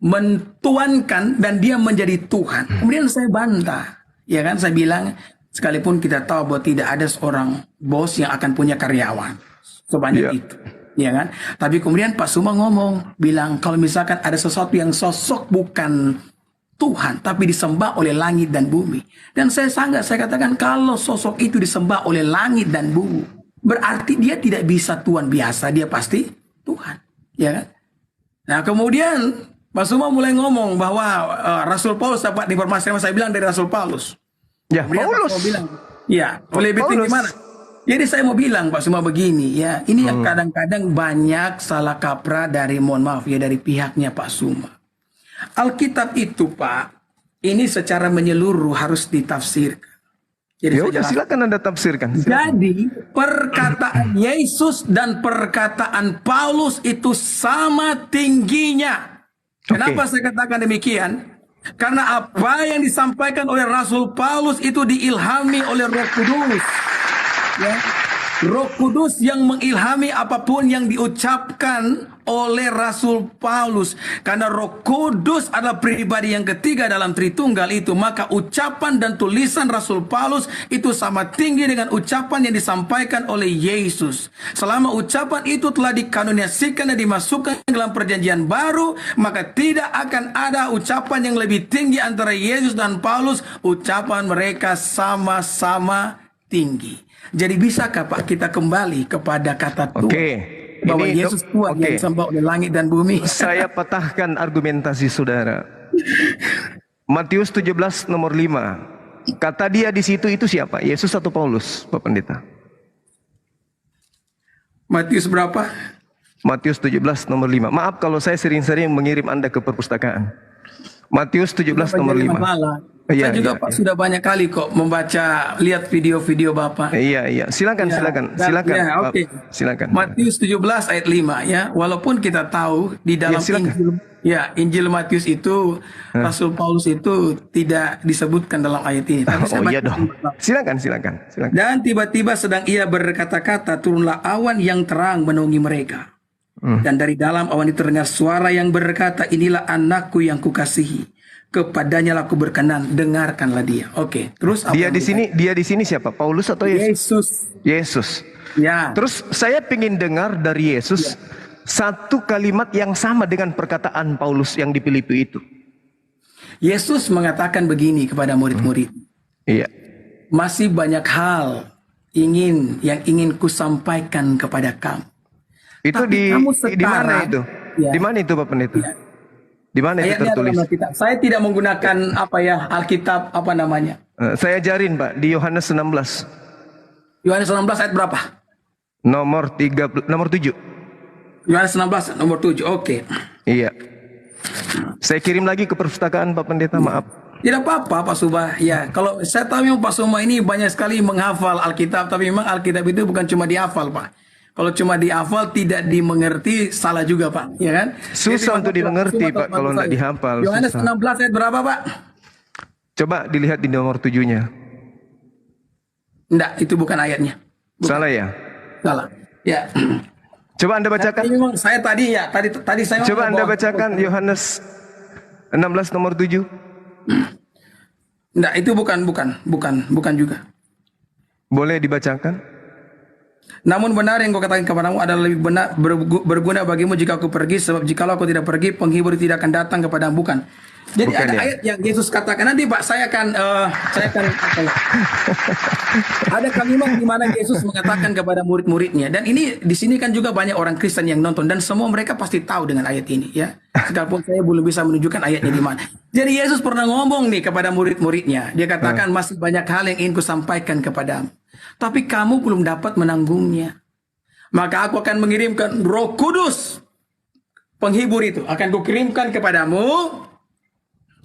mentuankan dan dia menjadi Tuhan. Kemudian saya bantah, ya kan, saya bilang sekalipun kita tahu bahwa tidak ada seorang bos yang akan punya karyawan sebanyak itu, ya kan? Tapi kemudian Pak Suma bilang kalau misalkan ada sesuatu yang sosok bukan Tuhan, tapi disembah oleh langit dan bumi. Dan saya sanggah, saya katakan kalau sosok itu disembah oleh langit dan bumi, berarti dia tidak bisa Tuhan biasa, dia pasti Tuhan, ya kan? Nah kemudian Pak Suma mulai ngomong bahwa Rasul Paulus dapat informasi yang saya bilang dari Rasul Paulus. Ya, Kemudian Paulus. Pak Suma bilang, ya, lebih tinggi mana? Jadi saya mau bilang Pak Suma begini ya, ini yang kadang-kadang banyak salah kaprah dari, mohon maaf ya, dari pihaknya Pak Suma. Alkitab itu Pak, ini secara menyeluruh harus ditafsirkan. Jadi Ya saya udah, jelaskan. silakan Anda tafsirkan. Silakan. Jadi perkataan Yesus dan perkataan Paulus itu sama tingginya. Kenapa saya katakan demikian? Karena apa yang disampaikan oleh Rasul Paulus itu diilhami oleh Roh Kudus. Ya. Roh Kudus yang mengilhami apapun yang diucapkan oleh Rasul Paulus. Karena Roh Kudus adalah pribadi yang ketiga dalam Tritunggal itu, maka ucapan dan tulisan Rasul Paulus itu sama tinggi dengan ucapan yang disampaikan oleh Yesus. Selama ucapan itu telah dikanunisasikan dan dimasukkan dalam perjanjian baru, maka tidak akan ada ucapan yang lebih tinggi antara Yesus dan Paulus. Ucapan mereka sama-sama tinggi. Jadi bisakah Pak kita kembali kepada kata Tuhan? Oke. Bahwa Ini, Yesus Tuhan yang disembah oleh langit dan bumi. Saya patahkan argumentasi saudara. Matius 17 nomor 5. Kata dia di situ itu siapa? Yesus atau Paulus, Pak Pendeta? Matius berapa? Matius 17 nomor 5. Maaf kalau saya sering-sering mengirim Anda ke perpustakaan. Matius 17 nomor 5. Saya juga Pak sudah banyak kali kok membaca, lihat video-video Bapak. Iya. Silakan. Oke. Silakan. Matius 17 ayat 5 ya. Walaupun kita tahu di dalam Injil Matius itu Rasul Paulus itu tidak disebutkan dalam ayat ini. Tapi saya iya dong. Silakan. Dan tiba-tiba sedang ia berkata-kata, turunlah awan yang terang menaungi mereka. Dan dari dalam awan itu terdengar suara yang berkata, inilah anakku yang kukasihi. Kepadanya aku berkenan, dengarkanlah dia. Oke, terus apa dia di sini siapa? Paulus atau Yesus? Yesus. Ya. Terus saya ingin dengar dari Yesus satu kalimat yang sama dengan perkataan Paulus yang di Filipi itu. Yesus mengatakan begini kepada murid-murid. Iya. Masih banyak hal yang ingin kusampaikan kepada kamu. Itu di mana itu? Ya. Di mana itu Pak Pendeta? Ya. Di mana itu tertulis? Saya tidak menggunakan Alkitab apa namanya? Saya ajarin Pak di Yohanes 16. Yohanes 16 ayat berapa? Nomor 7. Yohanes 16 nomor 7. Oke. Iya. Saya kirim lagi ke perpustakaan Pak Pendeta, maaf. Tidak apa-apa Pak Subah. Ya, kalau saya tahu memang Pak Suma ini banyak sekali menghafal Alkitab, tapi memang Alkitab itu bukan cuma dihafal, Pak. Kalau cuma dihafal tidak dimengerti, salah juga Pak, ya kan? Susah untuk dimengerti Pak kalau tidak dihafal. Yohanes 16 ayat berapa Pak? Coba dilihat di nomor 7-nya. Enggak, itu bukan ayatnya. Bukan. Salah ya? Salah. Ya. Coba Anda bacakan. Tadi memang saya tadi saya coba Anda bacakan Yohanes 16 nomor 7. Enggak, itu bukan juga. Boleh dibacakan? Namun benar yang kau katakan kepadamu adalah lebih benar berguna bagimu jika aku pergi, sebab jikalau aku tidak pergi, penghibur tidak akan datang kepadamu. Bukan. Jadi bukan ada ayat yang Yesus katakan, nanti Pak saya akan ada kalimat di mana Yesus mengatakan kepada murid-muridnya, dan ini di sini kan juga banyak orang Kristen yang nonton dan semua mereka pasti tahu dengan ayat ini ya. Sekalipun saya belum bisa menunjukkan ayatnya di mana. Jadi Yesus pernah ngomong nih kepada murid-muridnya, dia katakan masih banyak hal yang ingin kusampaikan kepadamu, tapi kamu belum dapat menanggungnya. Maka aku akan mengirimkan Roh Kudus, penghibur itu akan kukirimkan kepadamu.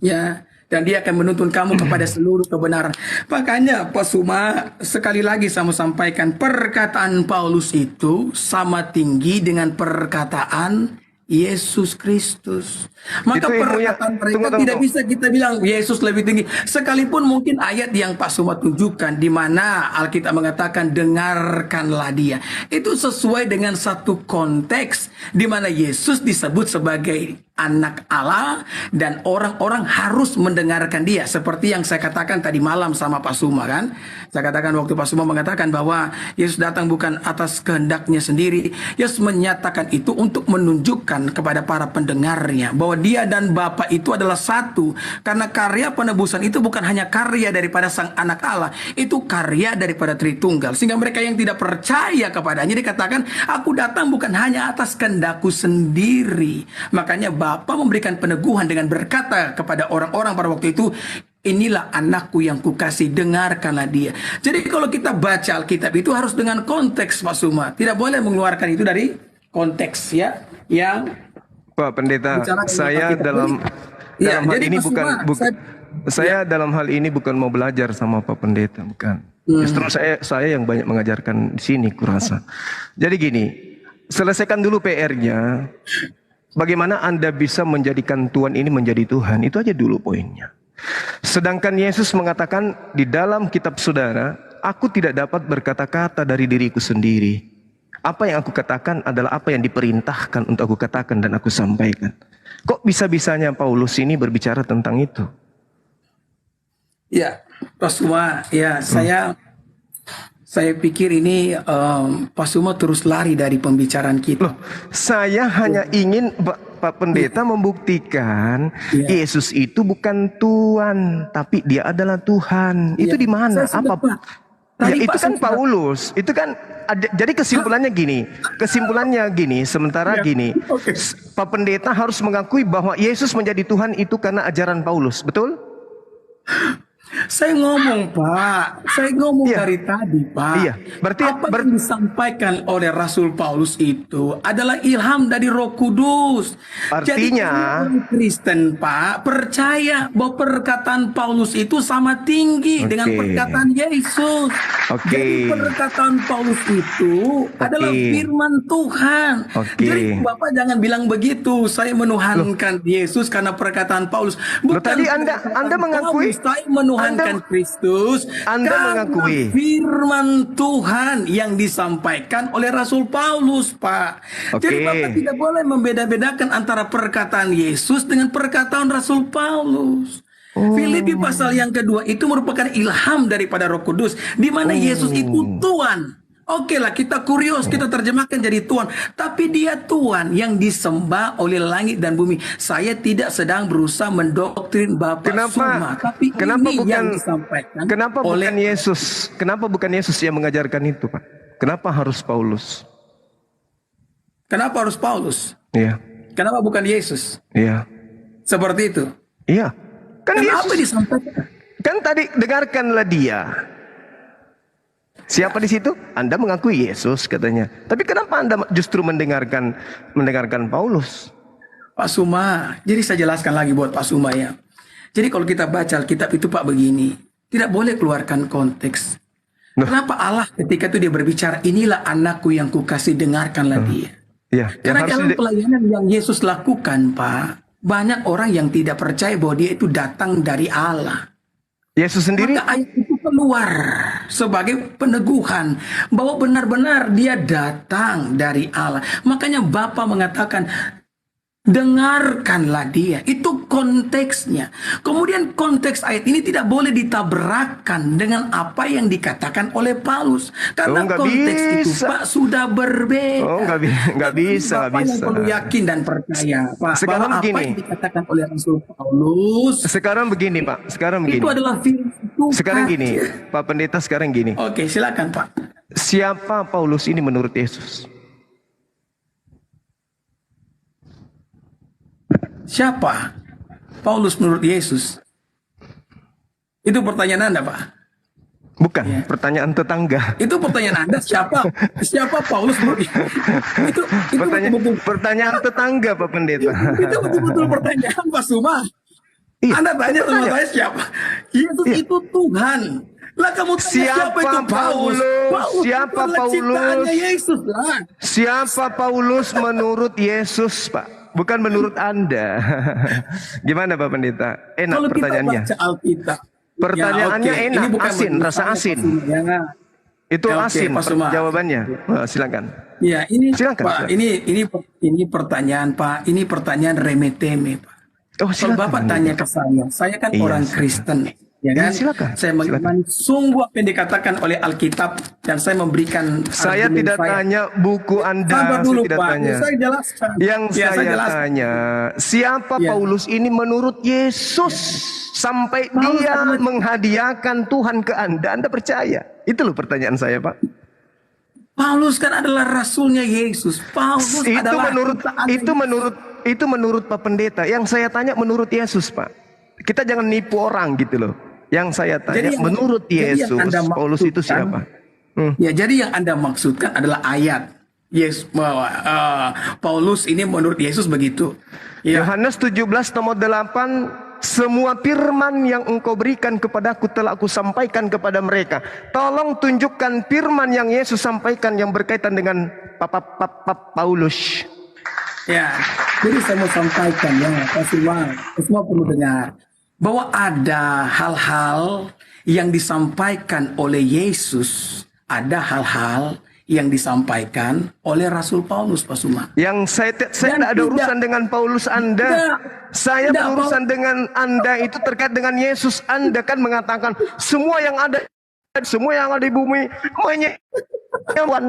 Ya, dan dia akan menuntun kamu kepada seluruh kebenaran. Makanya Pak Suma sekali lagi saya mau sampaikan, perkataan Paulus itu sama tinggi dengan perkataan Yesus Kristus. Maka perkataan mereka tidak bisa kita bilang Yesus lebih tinggi. Sekalipun mungkin ayat yang Pak Suma tunjukkan di mana Alkitab mengatakan dengarkanlah dia, itu sesuai dengan satu konteks di mana Yesus disebut sebagai anak Allah dan orang-orang harus mendengarkan dia, seperti yang saya katakan tadi malam sama Pak Suma kan. Saya katakan waktu Pak Suma mengatakan bahwa Yesus datang bukan atas kehendaknya sendiri. Yesus menyatakan itu untuk menunjukkan kepada para pendengarnya bahwa dia dan Bapa itu adalah satu, karena karya penebusan itu bukan hanya karya daripada sang anak Allah, itu karya daripada Tritunggal. Sehingga mereka yang tidak percaya kepadanya dikatakan, aku datang bukan hanya atas kehendakku sendiri. Makanya Bapa memberikan peneguhan dengan berkata kepada orang-orang pada waktu itu, inilah anakku yang kukasih, dengarkanlah dia. Jadi kalau kita baca Alkitab itu harus dengan konteks, Pak Suma. Tidak boleh mengeluarkan itu dari konteks ya. Yang Pak Pendeta, bicara tentang saya Alkitab. dalam Ya, hal jadi ini Pak bukan Suma, saya dalam hal ini bukan mau belajar sama Pak Pendeta, bukan. Justru saya yang banyak mengajarkan di sini kurasa. Jadi gini, selesaikan dulu PR-nya. Bagaimana Anda bisa menjadikan Tuhan ini menjadi Tuhan? Itu aja dulu poinnya. Sedangkan Yesus mengatakan di dalam kitab saudara, aku tidak dapat berkata-kata dari diriku sendiri. Apa yang aku katakan adalah apa yang diperintahkan untuk aku katakan dan aku sampaikan. Kok bisa-bisanya Paulus ini berbicara tentang itu? ya, Pak Suma, ya saya pikir ini Pak Suma terus lari dari pembicaraan kita. Loh, saya hanya ingin Pak Pendeta membuktikan Yesus itu bukan Tuhan, tapi dia adalah Tuhan. Itu di mana? Saya sudah, Apa? Pak. Tadi Ya, itu Pak kan sudah- Paulus. Itu kan jadi kesimpulannya gini. Sementara gini, oke. Pak Pendeta harus mengakui bahwa Yesus menjadi Tuhan itu karena ajaran Paulus, betul? Saya ngomong, Pak. Saya ngomong Iya. dari tadi, Pak. Iya. Berarti apa yang disampaikan oleh Rasul Paulus itu adalah ilham dari Roh Kudus. Jadi Artinya- orang Kristen, Pak, percaya bahwa perkataan Paulus itu sama tinggi dengan perkataan Yesus. Oke. Jadi perkataan Paulus itu adalah firman Tuhan. Oke. Jadi Bapak jangan bilang begitu. Saya menuhankan Yesus karena perkataan Paulus. Loh, tadi Anda perkataan mengakui- Paulus. Saya menuhankan Kristus. Anda karena mengakui. firman Tuhan yang disampaikan oleh Rasul Paulus, Pak. Oke. Jadi Bapak tidak boleh membeda-bedakan antara perkataan Yesus dengan perkataan Rasul Paulus. Filipi pasal yang kedua itu merupakan ilham daripada Roh Kudus, di mana Yesus itu Tuhan. Oke lah, kita kurios, kita terjemahkan jadi Tuhan. Tapi dia Tuhan yang disembah oleh langit dan bumi. Saya tidak sedang berusaha mendoktrin Bapak Suma. Tapi ini yang disampaikan oleh bukan Yesus? Kenapa bukan Yesus yang mengajarkan itu, Pak? Kenapa harus Paulus? Kenapa harus Paulus? Iya. Kenapa bukan Yesus? Iya. Seperti itu. Iya. Kan Kenapa Yesus. disampaikan? Kan tadi dengarkanlah dia. Siapa di situ? Anda mengakui Yesus katanya. Tapi kenapa Anda justru mendengarkan Paulus? Pak Suma, jadi saya jelaskan lagi buat Pak Suma ya. Jadi kalau kita baca Alkitab itu Pak begini, tidak boleh keluarkan konteks. Kenapa Allah ketika itu dia berbicara, inilah anakku yang kukasih, dengarkanlah dia. Iya. Karena dalam pelayanan yang Yesus lakukan Pak, banyak orang yang tidak percaya bahwa dia itu datang dari Allah. Yesus sendiri. Maka ayat itu keluar sebagai peneguhan bahwa benar-benar dia datang dari Allah. Makanya Bapa mengatakan, dengarkanlah dia. Itu konteksnya. Kemudian konteks ayat ini tidak boleh ditabrakkan dengan apa yang dikatakan oleh Paulus. Karena nggak konteks itu bisa. Pak sudah berbeda. Oh, nggak bisa. Bapak yang perlu yakin dan percaya Pak, Sekarang bahwa apa begini. yang dikatakan oleh Rasul Paulus Sekarang begini, Pak. itu adalah firman Tuhan. Sekarang gini, Pak Pendeta, sekarang gini. Oke, silakan Pak. Siapa Paulus ini menurut Yesus? Siapa Paulus menurut Yesus? Itu pertanyaan Anda, Pak. Bukan, pertanyaan tetangga. Itu pertanyaan Anda, siapa Paulus menurut Yesus? Itu betul-betul Pertanyaan tetangga, Pak Pendeta. itu betul-betul pertanyaan Pak Suma. Iya, Anda tanya sama saya siapa? Yesus itu Tuhan. Lah kamu tanya siapa itu Paulus? Siapa adalah Paulus? ciptaannya Yesus lah. Siapa Paulus menurut Yesus, Pak? Bukan menurut Anda. Gimana Pak Pendeta? Enak Kalau pertanyaannya. kita baca Alkitab, Pertanyaannya ya, oke. enak, Ini bukan asin, menurut rasa saya, asin. Pak Suma, ya. Itu Ya, oke, asin Pak Suma. jawabannya. Silakan. Ya, ini Silakan, Pak, silakan. ini pertanyaan Pak, ini pertanyaan remeh-temeh Pak. Oh, Kalau silakan. Bapak tanya ke saya kan Iya, orang silakan. Kristen, ya kan? Iya, silakan. Saya mengimani sungguh apa yang dikatakan oleh Alkitab dan saya memberikan. Saya argumen tidak saya. tanya buku Anda, Sabar dulu saya tidak Pak, tanya. saya jelaskan. Yang Ya, saya jelaskan. tanya, siapa Ya. Paulus ini menurut Yesus sampai Paulus dia adalah- menghadiahkan Tuhan ke Anda? Anda percaya? Itu loh pertanyaan saya, Pak. Paulus kan adalah rasulnya Yesus. Paulus Itu adalah menurut Pak Pendeta. Yang saya tanya menurut Yesus, Pak. Kita jangan nipu orang gitu loh. Yang saya tanya, menurut Yesus, Paulus itu siapa? Ya, jadi yang Anda maksudkan adalah ayat. Yes, Paulus ini menurut Yesus begitu. Ya. Yohanes 17 nomor 8, semua firman yang engkau berikan kepadaku telah aku sampaikan kepada mereka. Tolong tunjukkan firman yang Yesus sampaikan yang berkaitan dengan Paulus. Ya, jadi saya mau sampaikan ya, semua perlu dengar bahwa ada hal-hal yang disampaikan oleh Yesus, ada hal-hal yang disampaikan oleh Rasul Paulus, Pak Suma. Yang saya tidak ada urusan dengan Paulus Anda. Saya berurusan dengan Anda itu terkait dengan Yesus. Anda kan mengatakan semua yang ada di bumi menyewan.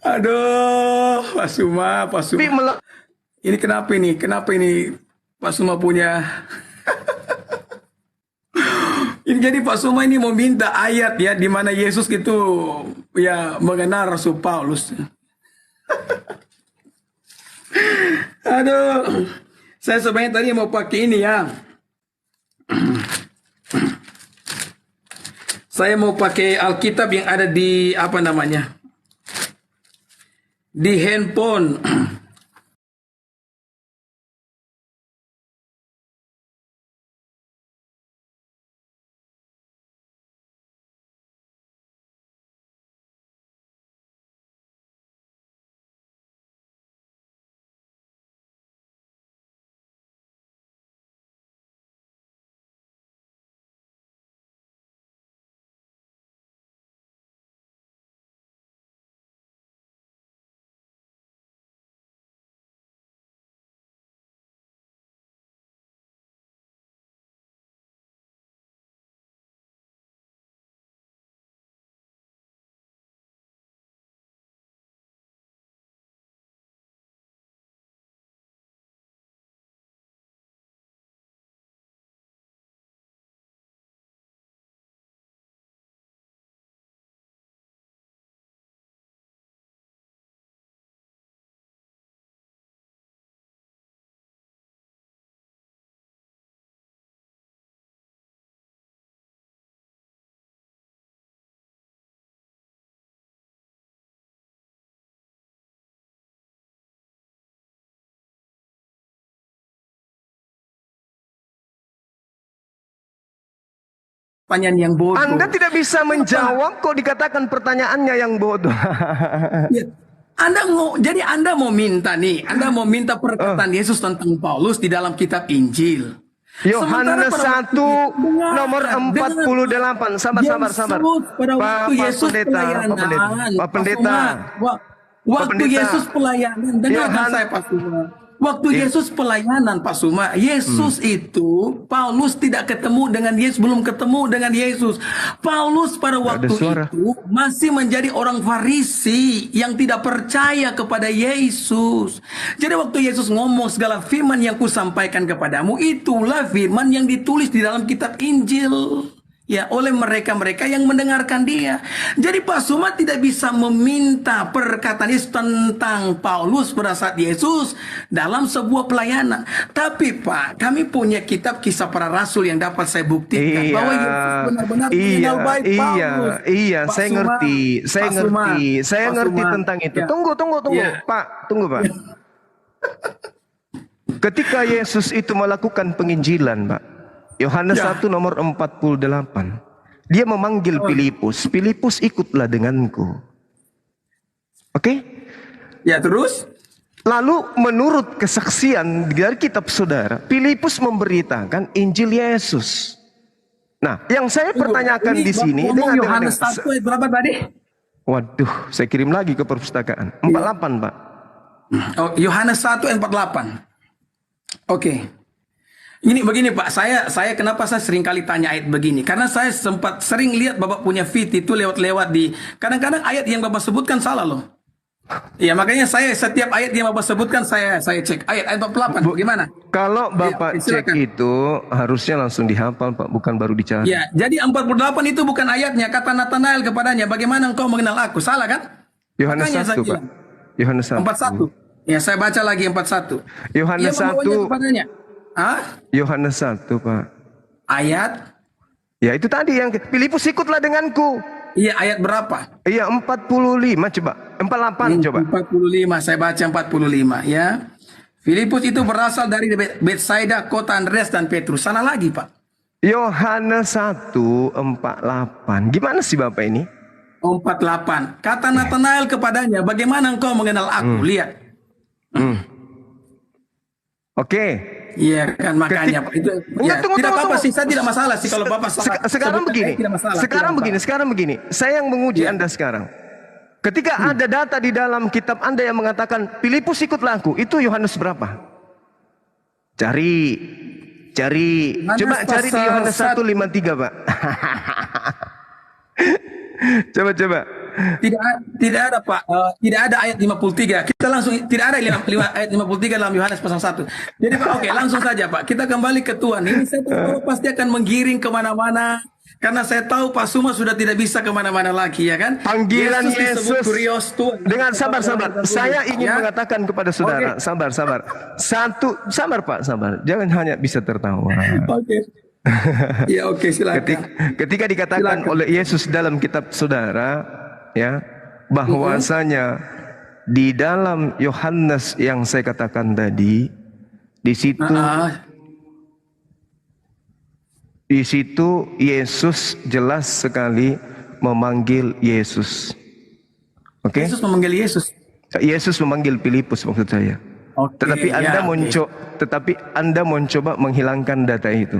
Aduh, Pak Suma. Ini kenapa ini? Kenapa ini Pak Suma punya? Ini jadi Pak Suma ini mau minta ayat ya di mana Yesus itu ya mengenal Rasul Paulus. Aduh, saya sebenarnya tadi mau pakai ini ya. Saya mau pakai Alkitab yang ada di apa namanya? Di handphone. Pertanyaan yang bodoh. Anda tidak bisa menjawab kok dikatakan pertanyaannya yang bodoh. Ya. Jadi Anda mau minta nih, Anda mau minta perkataan Yesus tentang Paulus di dalam kitab Injil. Yohanes 1 nomor 48. Sabar. Pak Pendeta. Waktu Yesus pelayanan, dengarkan saya Pak Suma. Waktu Yesus pelayanan Pak Suma, Yesus itu, Paulus tidak ketemu dengan Yesus, belum ketemu dengan Yesus. Paulus pada waktu itu masih menjadi orang Farisi yang tidak percaya kepada Yesus. Jadi waktu Yesus ngomong segala firman yang kusampaikan kepadamu, itulah firman yang ditulis di dalam kitab Injil. Ya, oleh mereka-mereka yang mendengarkan dia. Jadi Pak Suma tidak bisa meminta perkataan Yesus tentang Paulus pada saat Yesus dalam sebuah pelayanan. Tapi Pak, kami punya kitab Kisah Para Rasul yang dapat saya buktikan bahwa Yesus benar-benar mengenal baik Paulus. Pak saya Suma, ngerti. Saya ngerti tentang itu. Ya. Tunggu, Ya. Pak. Tunggu, Pak. Ketika Yesus itu melakukan penginjilan, Pak. Yohanes 1 nomor 48. Dia memanggil Filipus. Filipus, ikutlah denganku. Oke? Ya, terus? Lalu menurut kesaksian dari kitab saudara, Filipus memberitakan Injil Yesus. Nah, yang saya pertanyakan di sini dengan Yohanes 1 ayat berapa tadi? Waduh, saya kirim lagi ke perpustakaan. 48, Pak. Oh, Yohanes 1 ayat 48. Oke. Ini begini Pak, saya kenapa saya sering kali tanya ayat begini? Karena saya sempat sering lihat Bapak punya feed itu lewat-lewat di, kadang-kadang ayat yang Bapak sebutkan salah loh. Ya, makanya saya setiap ayat yang Bapak sebutkan saya cek. Ayat 48 gimana? Kalau Bapak cek itu harusnya langsung dihafal Pak, bukan baru dicari. Ya, jadi 48 itu bukan ayatnya, kata Nathanael kepadanya, bagaimana engkau mengenal aku? Salah kan? Yohanes 1 Pak. Yohanes 1. 41. Ya, saya baca lagi 41. Yohanes 1. Ah, Yohanes 1, Pak. ayat. Ya itu tadi yang Filipus ikutlah denganku. Iya, ayat berapa? Iya 45 coba. 48 coba. 45, saya baca 45 ya. Filipus itu berasal dari Betsaida, kota Andreas dan Petrus. Sana lagi, Pak. Yohanes 1:48. Gimana sih Bapak ini? 48. Kata Nathanael kepadanya, bagaimana engkau mengenal aku? Lihat. Oke. Iya kan, makanya Pak. Itu ya, Tunggu, tidak apa-apa tunggu. sih, saya tidak masalah sih kalau Bapak salah. Sekarang sebutkan, begini. tidak masalah, Sekarang tidak begini, masalah. sekarang begini. Saya yang menguji Iya. Anda sekarang. Ketika ada data di dalam kitab Anda yang mengatakan Filipus ikutlah aku, itu Yohanes berapa? Cari. Yohanes Coba cari di pasal Yohanes 1:53, Pak. Coba. Tidak ada Pak, tidak ada ayat 53. Kita langsung tidak ada ayat 53 dalam Yohanes pasal 1. Jadi Pak, oke, langsung saja Pak. Kita kembali ke Tuhan. Ini saya tahu pasti akan menggiring kemana-mana. Karena saya tahu Pak Suma sudah tidak bisa kemana-mana lagi, ya kan? Panggilan disebut Yesus. kurios Tuhan. Dengan sabar. Saya ingin Ya. mengatakan kepada saudara, sabar. Sabar Pak, sabar. Jangan hanya bisa tertawa. Oke. Ya oke, silakan. Ketika dikatakan oleh Yesus dalam kitab saudara, ya, bahwasanya di dalam Yohanes yang saya katakan tadi, di situ Yesus jelas sekali memanggil Yesus. Oke? Yesus memanggil Yesus. Yesus memanggil Filipus maksud saya. Oke, Tetapi Anda mencoba menghilangkan data itu.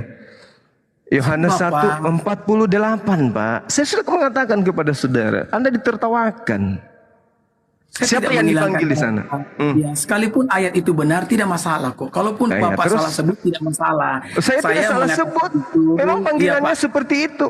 Yohanes 1:48, Pak. Saya sudah mengatakan kepada saudara, Anda ditertawakan. Saya Siapa tidak yang menghilangkan dipanggil di sana? Ya, sekalipun ayat itu benar tidak masalah kok. Kalaupun Nah, ya, Bapak terus? salah sebut tidak masalah. Saya tidak salah mengatakan sebut. itu. Memang Iya, panggilannya Pak. seperti itu.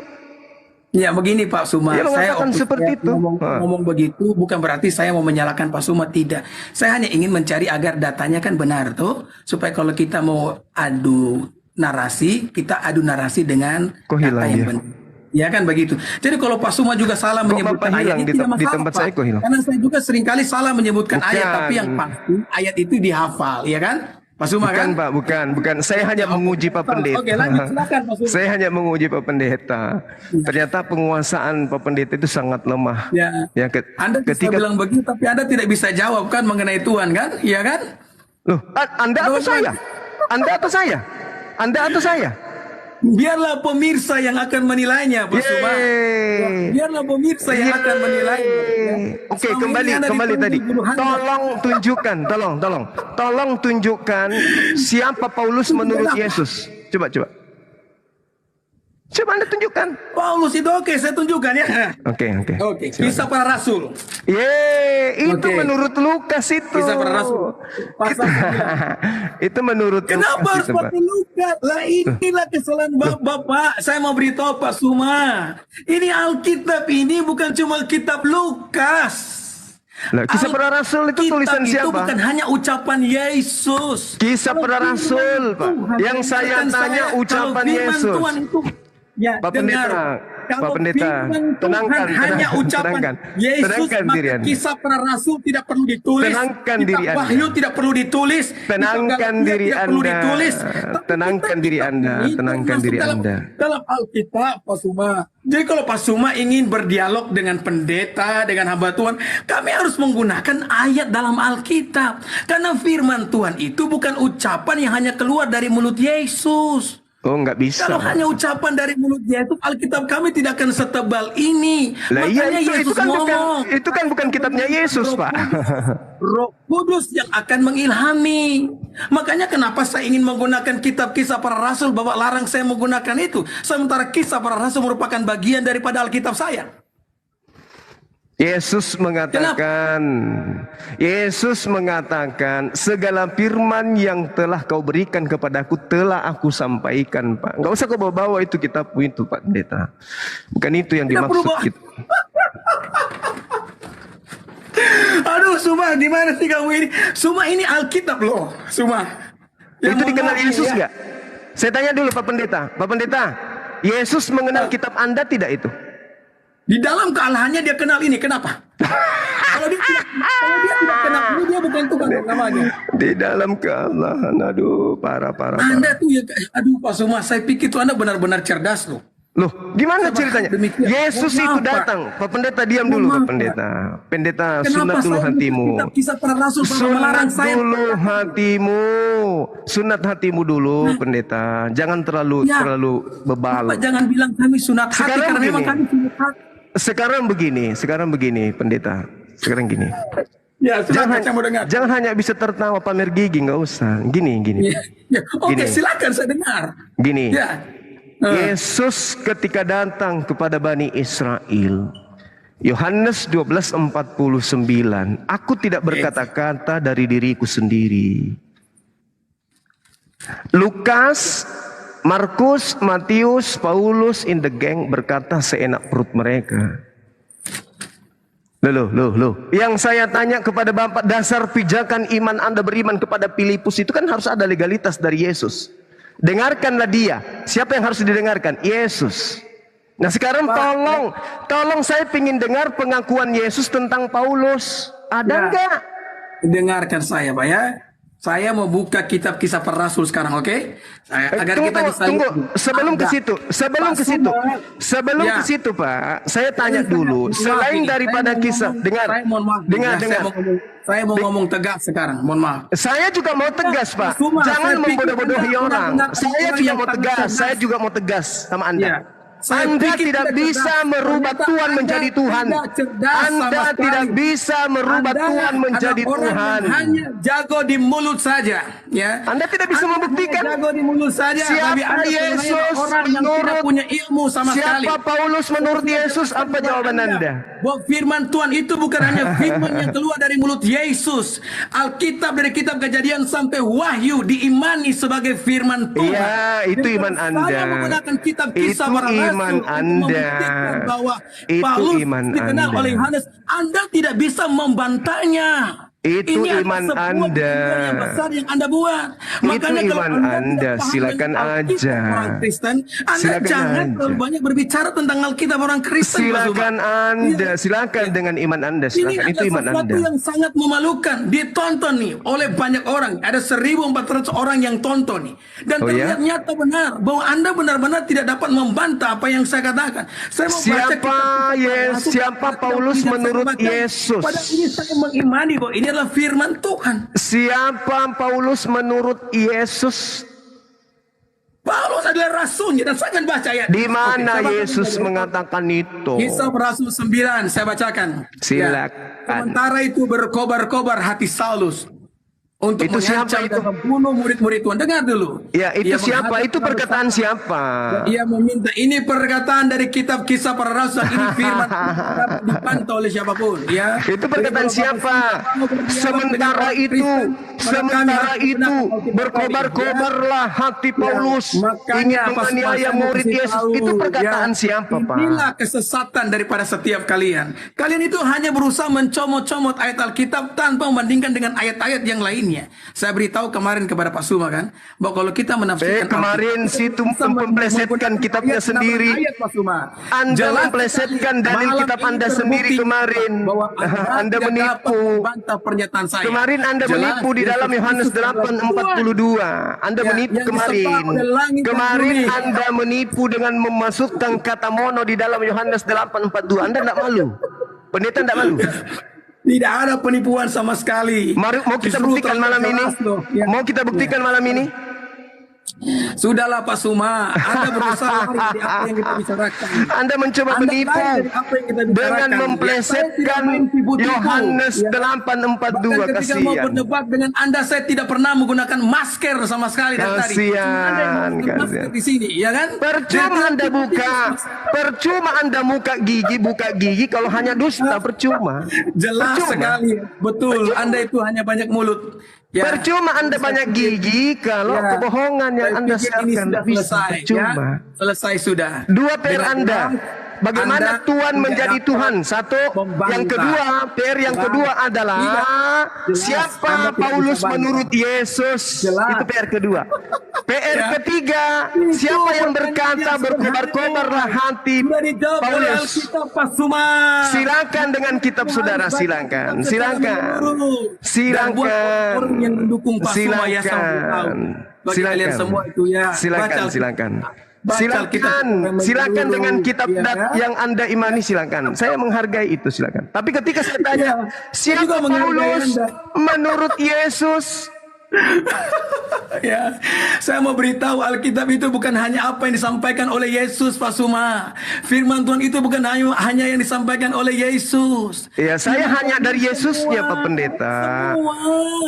Ya begini Pak Suma, Dia mengatakan seperti itu. ngomong begitu bukan berarti saya mau menyalahkan Pak Suma, tidak. Saya hanya ingin mencari agar datanya kan benar tuh, supaya kalau kita mau adu narasi, kita adu narasi dengan Kok hilang data yang dia? benar. Ya kan begitu. Jadi kalau Pak Suma juga salah menyebutkan Bapak ayat hilang itu di tidak masalah, tempat Pak. saya kok hilang? Karena saya juga seringkali salah menyebutkan Bukan. ayat, tapi yang pasti ayat itu dihafal, ya kan? Pak Suma Bukan kan? Pak, bukan. Saya hanya menguji Pak Pendeta. Oke, lanjut silakan Pak Suma. Saya hanya menguji Pak Pendeta. Ternyata penguasaan Pak Pendeta itu sangat lemah. Ya. Anda bisa ketika bilang begitu, tapi Anda tidak bisa jawab kan mengenai Tuhan kan? Iya kan? Loh, Anda atau saya? Anda atau saya? Anda atau saya? Biarlah pemirsa yang akan menilainya, Pak Suma. Yeay. Biarlah pemirsa yang akan menilainya. Ya. Oke, Selama kembali ini Anda tadi. dituduh guru Anda. Tolong tunjukkan siapa Paulus menurut Yesus. Coba. Coba Anda tunjukkan. Paulus itu oke, saya tunjukkan ya. Oke. Oke, Kisah Para Rasul. Itu Oke. menurut Lukas itu. Kisah Para Rasul. Pasal 9. Itu menurut Kenapa Lukas harus itu, Pak. pakai Lukas? Lah inilah kesalahan Bapak. Saya mau beritahu Pak Suma. Ini Alkitab ini bukan cuma kitab Lukas. Lah, Kisah Para Rasul itu tulisan Alkitab itu siapa? bukan hanya ucapan Yesus. Kisah Para Rasul, Pak. Yang saya tanya ucapan Yesus. Tuhan itu, ya, Pak Pendeta, kalau Pak Pendeta, firman tenangkan, Tuhan hanya ucapan tenangkan. Yesus, Tenangkan maka diri Anda. Kisah Para Rasul tidak perlu ditulis. Tenangkan Kitab diri Anda. Wahyu tidak perlu ditulis. Tenangkan Kitab Galatia diri tidak perlu Anda. ditulis. Tapi Tenangkan diri kitab Anda. ini Tenangkan termasuk diri Anda. Dalam Alkitab, Pak Suma. Jadi kalau Pak Suma ingin berdialog dengan pendeta, dengan hamba Tuhan, kami harus menggunakan ayat dalam Alkitab. Karena firman Tuhan itu bukan ucapan yang hanya keluar dari mulut Yesus. Oh, nggak bisa. Kalau hanya ucapan dari mulut Yesus, Alkitab kami tidak akan setebal ini. Lah iya, Makanya itu Yesus kan ngomong. itu kan bukan kitabnya Yesus, Pak. Roh Kudus yang akan mengilhami. Makanya kenapa saya ingin menggunakan kitab Kisah Para Rasul, Bapak larang saya menggunakan itu. Sementara Kisah Para Rasul merupakan bagian daripada Alkitab saya. Yesus mengatakan segala firman yang telah kau berikan kepadaku telah aku sampaikan, Pak. Nggak usah kau bawa itu kitabmu itu, Pak Pendeta. Bukan itu yang Tidak perlu dimaksud bawa. kita. Aduh, Suma, di mana sih kamu ini? Suma, ini Alkitab loh, Suma. Ya, Itu mohon dikenal maaf, Yesus ya. nggak? Saya tanya dulu Pak Pendeta. Pak Pendeta, Yesus mengenal kitab Anda tidak itu? Di dalam kealahannya dia kenal ini. Kenapa? Kalau dia tidak kenal ini, dia bukan Tuhan namanya. Di dalam kealahan, aduh, parah. Anda tuh ya, aduh Pak Suma, saya pikir tuh Anda benar-benar cerdas loh. Loh, gimana ceritanya? Demikian. Yesus Mohon itu maaf, Pak. datang. Pak Pendeta, diam dulu, Mohon Pak maaf, Pendeta. Pendeta, Kenapa sunat dulu saya hatimu. kitab Kisah Para Rasul malah melarang Sunat saya? dulu hatimu. Sunat hatimu dulu, Pendeta. Jangan terlalu Ya. bebal. Bapak jangan bilang kami sunat hati Sekarang karena memang begini. kami sunat hati. Sekarang begini, Pendeta. Sekarang gini. Ya, silakan Jangan, saya mau dengar. jangan hanya bisa tertawa pamer gigi, nggak usah. Gini. Ya. Oke, Gini. silakan saya dengar. Gini. Ya. Yesus ketika datang kepada Bani Israel, Yohanes 12:49, aku tidak berkata-kata dari diriku sendiri. Lukas, Markus, Matius, Paulus in the gang berkata seenak perut mereka. Loh. Yang saya tanya kepada Bapak, dasar pijakan iman Anda beriman kepada Filipus itu kan harus ada legalitas dari Yesus. Dengarkanlah dia. Siapa yang harus didengarkan? Yesus. Nah sekarang tolong saya ingin dengar pengakuan Yesus tentang Paulus. Ada Ya. enggak? Dengarkan saya, Pak ya. Saya mau buka kitab Kisah Para Rasul sekarang, oke? Agar kita bisa Tunggu. Sebelum ke Ada. situ, Ya. ke situ, Pak, saya tanya dulu. Maaf Selain ini, daripada saya mau kisah, ngomong- dengar, saya mohon maaf, dengar. Saya mau ngomong tegas sekarang, mohon maaf. Saya juga mau tegas, Pak. Cuma Jangan saya pikir membodoh-bodohi Anda orang. benar-benar Saya orang juga yang mau sangat tegas. cerdas. Saya juga mau tegas sama Anda. Ya. Saya Anda pikir tidak Anda bisa cerdas. merubah Ternyata Tuhan Anda menjadi Tuhan. tidak cerdas sama Anda sekali. tidak bisa merubah Anda Tuhan menjadi adalah orang Tuhan. yang hanya jago di mulut saja, ya. Anda tidak bisa Anda membuktikan. hanya jago di mulut saja. Siapa tapi Anda sebenarnya Yesus orang yang tidak menurut- punya ilmu sama sekali. Siapa Paulus menurut Yesus? Apa jawaban Anda? Bahwa firman Tuhan itu bukan hanya firman yang keluar dari mulut Yesus. Alkitab dari kitab Kejadian sampai Wahyu diimani sebagai firman Tuhan. Iya, itu Dan iman Saya Anda. menggunakan kitab Kisah Itu Para Rasul iman untuk Anda. membuktikan bahwa Itu Paulus iman dikenal Anda. oleh Yohanes. Anda tidak bisa membantahnya. Itu Ini adalah iman sebuah Anda. perjanjian yang besar yang Anda buat. Makanya kalau iman Anda Anda. tidak paham Silakan dengan Alkitab aja. orang Kristen, Anda Silakan jangan aja. terlalu banyak berbicara tentang Alkitab orang Kristen. Pak Silakan Zuma. Anda, Iya. silakan dengan iman Anda, Ini silakan. Itu ada iman sesuatu Anda. yang sangat memalukan. Ditonton nih oleh banyak orang. Ada 1.400 orang yang tonton nih. Dan Oh, ya? ternyata benar bahwa Anda benar-benar tidak dapat membantah apa yang saya katakan. Saya mau baca Siapa kitab-kitab Yesus? Rasul, Siapa yang Paulus tidak saya menurut baca. Yesus? Padahal ini saya mengimani bahwa ini adalah firman Tuhan. Siapa Paulus menurut Yesus? Paulus adalah rasulnya dan saya akan baca ayat. Di mana Oke, saya baca Yesus dulu. mengatakan itu? Kisah Rasul 9 saya bacakan. Silakan. Sementara itu berkobar-kobar hati Saulus untuk Itu siapa mengancam itu? dan membunuh murid-murid Tuhan. Dengar dulu. Ya, itu Ia siapa? menghadap Itu kepada perkataan Saulus. siapa? Ia meminta, ini perkataan dari kitab Kisah Para Rasul, ini firman tidak dapat dipantau oleh siapapun, ya. Itu perkataan Jadi, kalau siapa? Bapak mau berdialog dengan Sementara orang itu, Kristen, maka kami sementara harus itu menggunakan Alkitab berkobar-kobarlah hati Paulus makanya ingin pas menganiaya saya mau murid kasih Yesus. tahu, Itu perkataan ya, siapa, Pak? Inilah kesesatan daripada setiap kalian. Kalian itu hanya berusaha mencomot-comot ayat Alkitab tanpa membandingkan dengan ayat-ayat yang lainnya. Saya beritahu kemarin kepada Pak Suma kan, bahwa kalau kita menafsirkan kemarin Alkitab, situ kita memplesetkan menggunakan kitabnya ayat, sendiri. ayat, Pak Suma. Anda Jelas memplesetkan sekali, dalil malam kitab ini Anda sendiri terbukti kemarin. bahwa Anda tidak menipu. dapat membantah pernyataan saya. Kemarin Anda Jelas, menipu di dalam Yesus Yohanes Kristus adalah 8:42. Anda Ya, menipu yang kemarin. disembah oleh langit dan Kemarin bumi. Anda menipu dengan memasukkan kata mono di dalam Yohanes 8:42. Anda tidak malu. Pendeta tidak malu. Tidak ada penipuan sama sekali. Mari, mau kita Justru buktikan malam ini. jelas loh. Ya. Mau kita buktikan malam ini. Sudahlah Pak Suma, Anda berusaha lari dari apa yang kita bicarakan. Anda mencoba Anda menipu lari dari apa yang kita bicarakan. dengan Ya, memplesetkan saya tidak main tipu-tipu. Yohanes Ya. 8:42. Bahkan ketika mau Kasihan. berdebat dengan Anda, saya tidak pernah menggunakan masker sama sekali dari tadi. Kasihan, Cuma Anda yang menggunakan masker kasihan. di sini, ya kan? Percuma Dan Anda buka, percuma Anda buka gigi kalau hanya dusta, percuma. Jelas Percuma. sekali, betul. Anda itu hanya banyak mulut. Ya. Percuma Anda banyak gigi kalau Ya. kebohongan yang Saya Anda pikir ini siapkan sudah tidak bisa. selesai, Percuma. ya. Selesai sudah. Dua PR Dengan Anda. jelas, bagaimana Anda Tuhan tidak menjadi dapat Tuhan? Satu, membantah. yang kedua, PR yang kedua adalah Tidak. Jelas, siapa Anda tidak Paulus bisa bantah. menurut Yesus? Jelas. Itu PR kedua. PR Ya. ketiga, Itu siapa yang pertanyaan berkata sederhana. berkobar-kobarlah hati Sudah dijawab oleh Paulus? Alkitab, Pak Suma. Silakan dengan kitab saudara, silakan, silakan, Dan buat silakan, orang yang mendukung Pak Suma ya sampai tahu. silakan, Bagi kalian semua itu ya. silakan, baca silakan. Baca Silakan, Alkitab. silakan dengan kitab Ya. yang Anda imani, silakan. Saya menghargai itu, silakan. Tapi ketika saya tanya, Ya, saya juga siapa menghargai Paulus Anda. menurut Yesus? Ya, saya mau beritahu Alkitab itu bukan hanya apa yang disampaikan oleh Yesus, Pak Suma. Firman Tuhan itu bukan hanya yang disampaikan oleh Yesus. Ya, saya hanya dari Yesusnya, Pak Pendeta.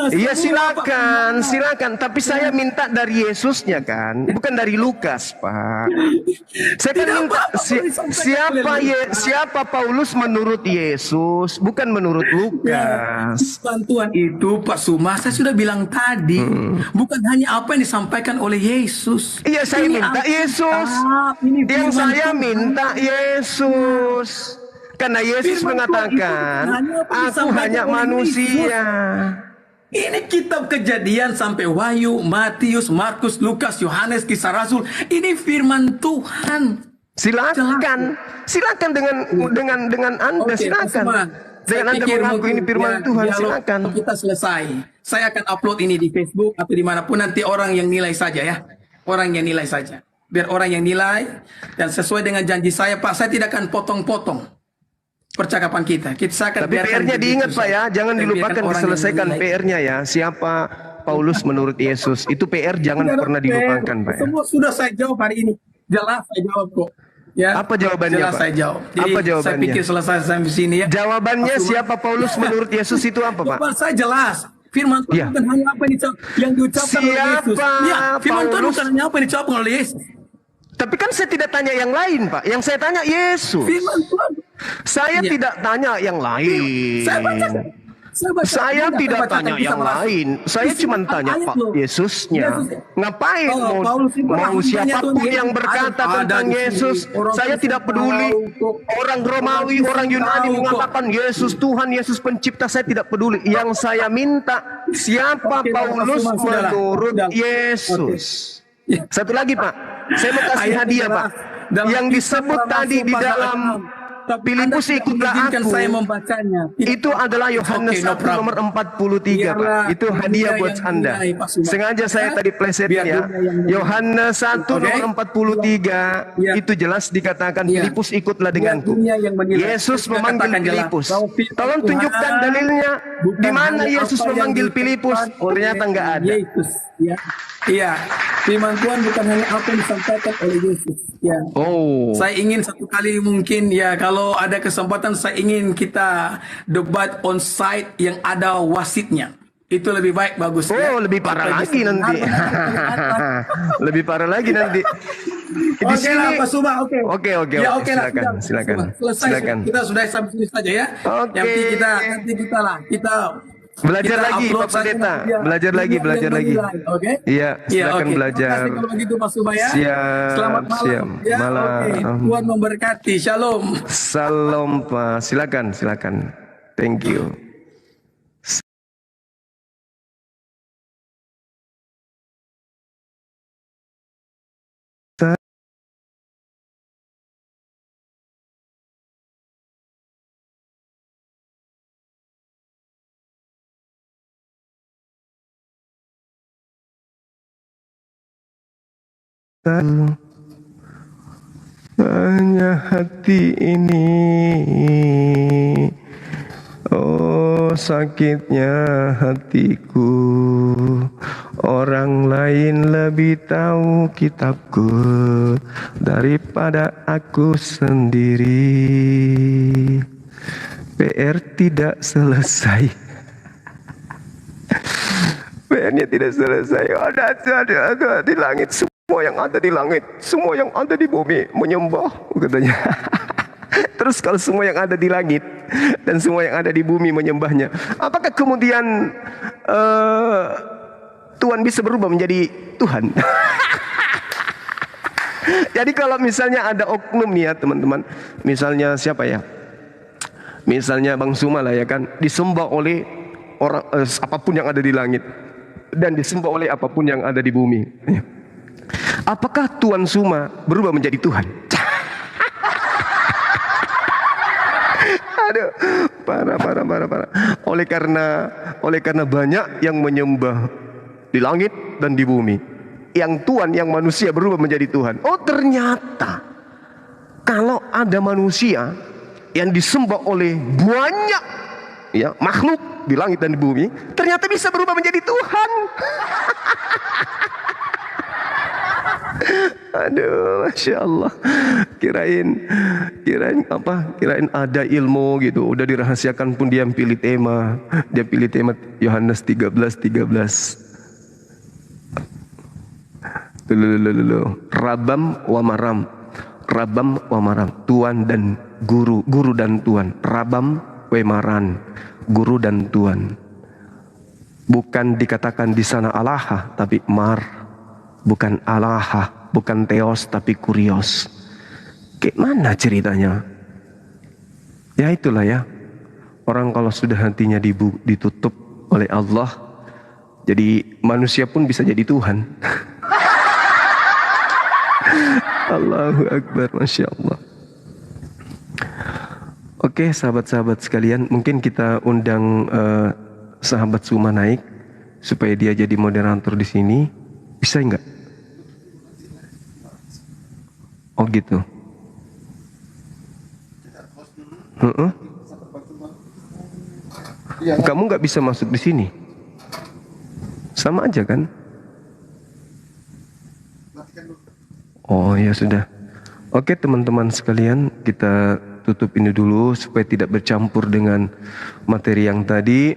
Iya, silakan, silakan. Tapi saya minta dari Yesusnya kan, bukan dari Lukas, Pak. Saya kan Tidak minta apa-apa disampaikan oleh siapa Paulus menurut Yesus, bukan menurut Lukas. Bantuan itu Pak Suma, saya sudah bilang tadi, bukan hanya apa yang disampaikan oleh Yesus. Iya, saya Ini minta Yesus. Ini Yang firman saya Tuhan. minta Yesus. Karena Yesus Firman mengatakan, Tuhan itu hanya apa yang aku disampaikan hanya oleh manusia. Ini kitab Kejadian sampai Wahyu, Matius, Markus, Lukas, Yohanes, Kisah Rasul. Ini firman Tuhan. Silakan, silakan dengan Anda, Oke, Pak silakan. Suma. Dengan Saya Anda pikir mengaku mungkin ini firman ya, Tuhan, dialog silakan. kita selesai. Saya akan upload ini di Facebook atau dimanapun, nanti orang yang nilai saja ya. Orang yang nilai saja. Biar orang yang nilai, dan sesuai dengan janji saya, Pak, saya tidak akan potong-potong percakapan kita. Saya akan Tapi biarkan PR-nya begitu diingat, Pak, saja. ya. Jangan Dan dilupakan biarkan orang yang diselesaikan menilai. PR-nya ya. Siapa Paulus menurut Yesus? Itu PR jangan Tidak ada pernah PR. dilupakan, Pak, ya. Semua sudah saya jawab hari ini. Jelas saya jawab kok. Ya. Apa jawabannya, Jelas Pak? saya jawab. Jadi Apa saya jawabannya? pikir selesai sampai sini ya. Jawabannya siapa Paulus menurut Yesus itu apa, Pak? Jawaban saya jelas. Firman Tuhan Ya. bukan hanya apa yang diucapkan oleh Yesus. Siapa Ya, firman Tuhan Paulus? bukan hanya apa yang diucapkan oleh Yesus. Tapi kan saya tidak tanya yang lain, Pak. Yang saya tanya Yesus. Firman Tuhan. Saya Ya. tidak tanya yang lain. Saya baca. Saya tidak bacakan tanya kisah yang Rasul. lain. Saya Isi cuma tanya ayat Pak loh. Yesusnya. Yesus. Ngapain Oh, Paulus itu mau hambanya siapapun Tuhan yang Yesus. berkata Ada tentang di sini. Yesus, Orang saya Kristen tidak peduli. tahu kok. Orang Romawi, Orang orang Kristen Yunani tahu kok. mengatakan Yesus Tuhan, Yesus pencipta, saya tidak peduli. Yang saya minta siapa Oke, Paulus Pak, sudahlah. menurut Sudah. Yesus. Ya. Satu lagi, Pak. Saya mau kasih Ayat hadiah, jelas. Pak. Dalam Yang kisah disebut para tadi rasul di pasal dalam 6. Tapi Filipus Anda tidak ikutlah mengizinkan aku. saya membacanya. Tidak. Itu adalah Yohanes Oke, no 1 problem. nomor 43, Pak. Biarlah Itu hadiah dunia buat yang Anda. menilai, Pak Suma. Sengaja saya tadi plesetin Biar ya. dunia yang menilai. Yohanes 1 Oke. nomor 43 Ya. itu jelas dikatakan Ya. Filipus ikutlah Biar denganku. dunia yang menilai. Yesus Saya memanggil katakan jelas Filipus. bahwa firman Tolong Tuhan tunjukkan dalilnya. bukan Di mana hanya Yesus apa yang memanggil Filipus? dikatakan oleh Ternyata nggak ada. Yesus. Ya. Iya. Firman Tuhan bukan hanya apa yang disampaikan oleh Yesus. Ya. Oh. Saya ingin satu kali mungkin ya kalau ada kesempatan saya ingin kita debat on site yang ada wasitnya. Itu lebih baik bagus. ya. Oh, lebih parah Apa lagi yang nanti. benar, Lebih parah lagi nanti. Di Oke sini. lah Pak Suma, oke. Oke, Ya oke lah, silakan, sudah, silakan. Pak Suma. Selesai, Silakan. kita sudah sampai sini saja ya. Oke. Nanti kita lah, kita Belajar kita lagi, upload Pak saja Pendeta. nanti ya. Belajar lagi, Dunia belajar yang lagi. menilai, Oke? Iya, silakan oke. belajar. Terima kasih kalau begitu Pak Suma ya. Siap, Selamat malam. siap. Ya, Malam. oke. Tuhan memberkati. Shalom. Salam, Pak. Silakan, silakan. Thank you. Hanya hati ini, oh sakitnya hatiku. Orang lain lebih tahu kitabku daripada aku sendiri. PR tidak selesai. PR-nya tidak selesai. Ada di langit. Semua yang ada di langit, semua yang ada di bumi menyembah, katanya. Terus kalau semua yang ada di langit dan semua yang ada di bumi menyembahnya, apakah kemudian Tuhan bisa berubah menjadi Tuhan? Jadi kalau misalnya ada oknum nih ya teman-teman, misalnya siapa ya? Misalnya Bang Suma lah ya kan, disembah oleh orang apapun yang ada di langit dan disembah oleh apapun yang ada di bumi. Apakah Tuan Suma berubah menjadi Tuhan? Aduh, parah. Oleh karena banyak yang menyembah di langit dan di bumi, yang Tuhan, yang manusia berubah menjadi Tuhan. Oh ternyata kalau ada manusia yang disembah oleh banyak ya makhluk di langit dan di bumi, ternyata bisa berubah menjadi Tuhan. Aduh, masya Allah. Kirain ada ilmu gitu. Udah dirahasiakan pun dia pilih tema. Dia pilih tema Yohanes 13:13. Rabam wa maram. Rabam wa maram. Tuan dan guru, guru dan tuan. Rabam wa maran. Guru dan tuan. Bukan dikatakan di sana Allah, tapi mar. Bukan Allah, bukan Theos, tapi Kurios. Kayak mana ceritanya? Ya itulah ya. Orang kalau sudah hatinya ditutup oleh Allah, jadi manusia pun bisa jadi Tuhan. Allahu Akbar, Masya Allah. Oke sahabat-sahabat sekalian, mungkin kita undang sahabat Suma naik supaya dia jadi moderator di sini. Bisa enggak? Oh gitu. Kamu nggak bisa masuk di sini. Sama aja kan? Oh ya sudah. Oke teman-teman sekalian, kita tutup ini dulu supaya tidak bercampur dengan materi yang tadi.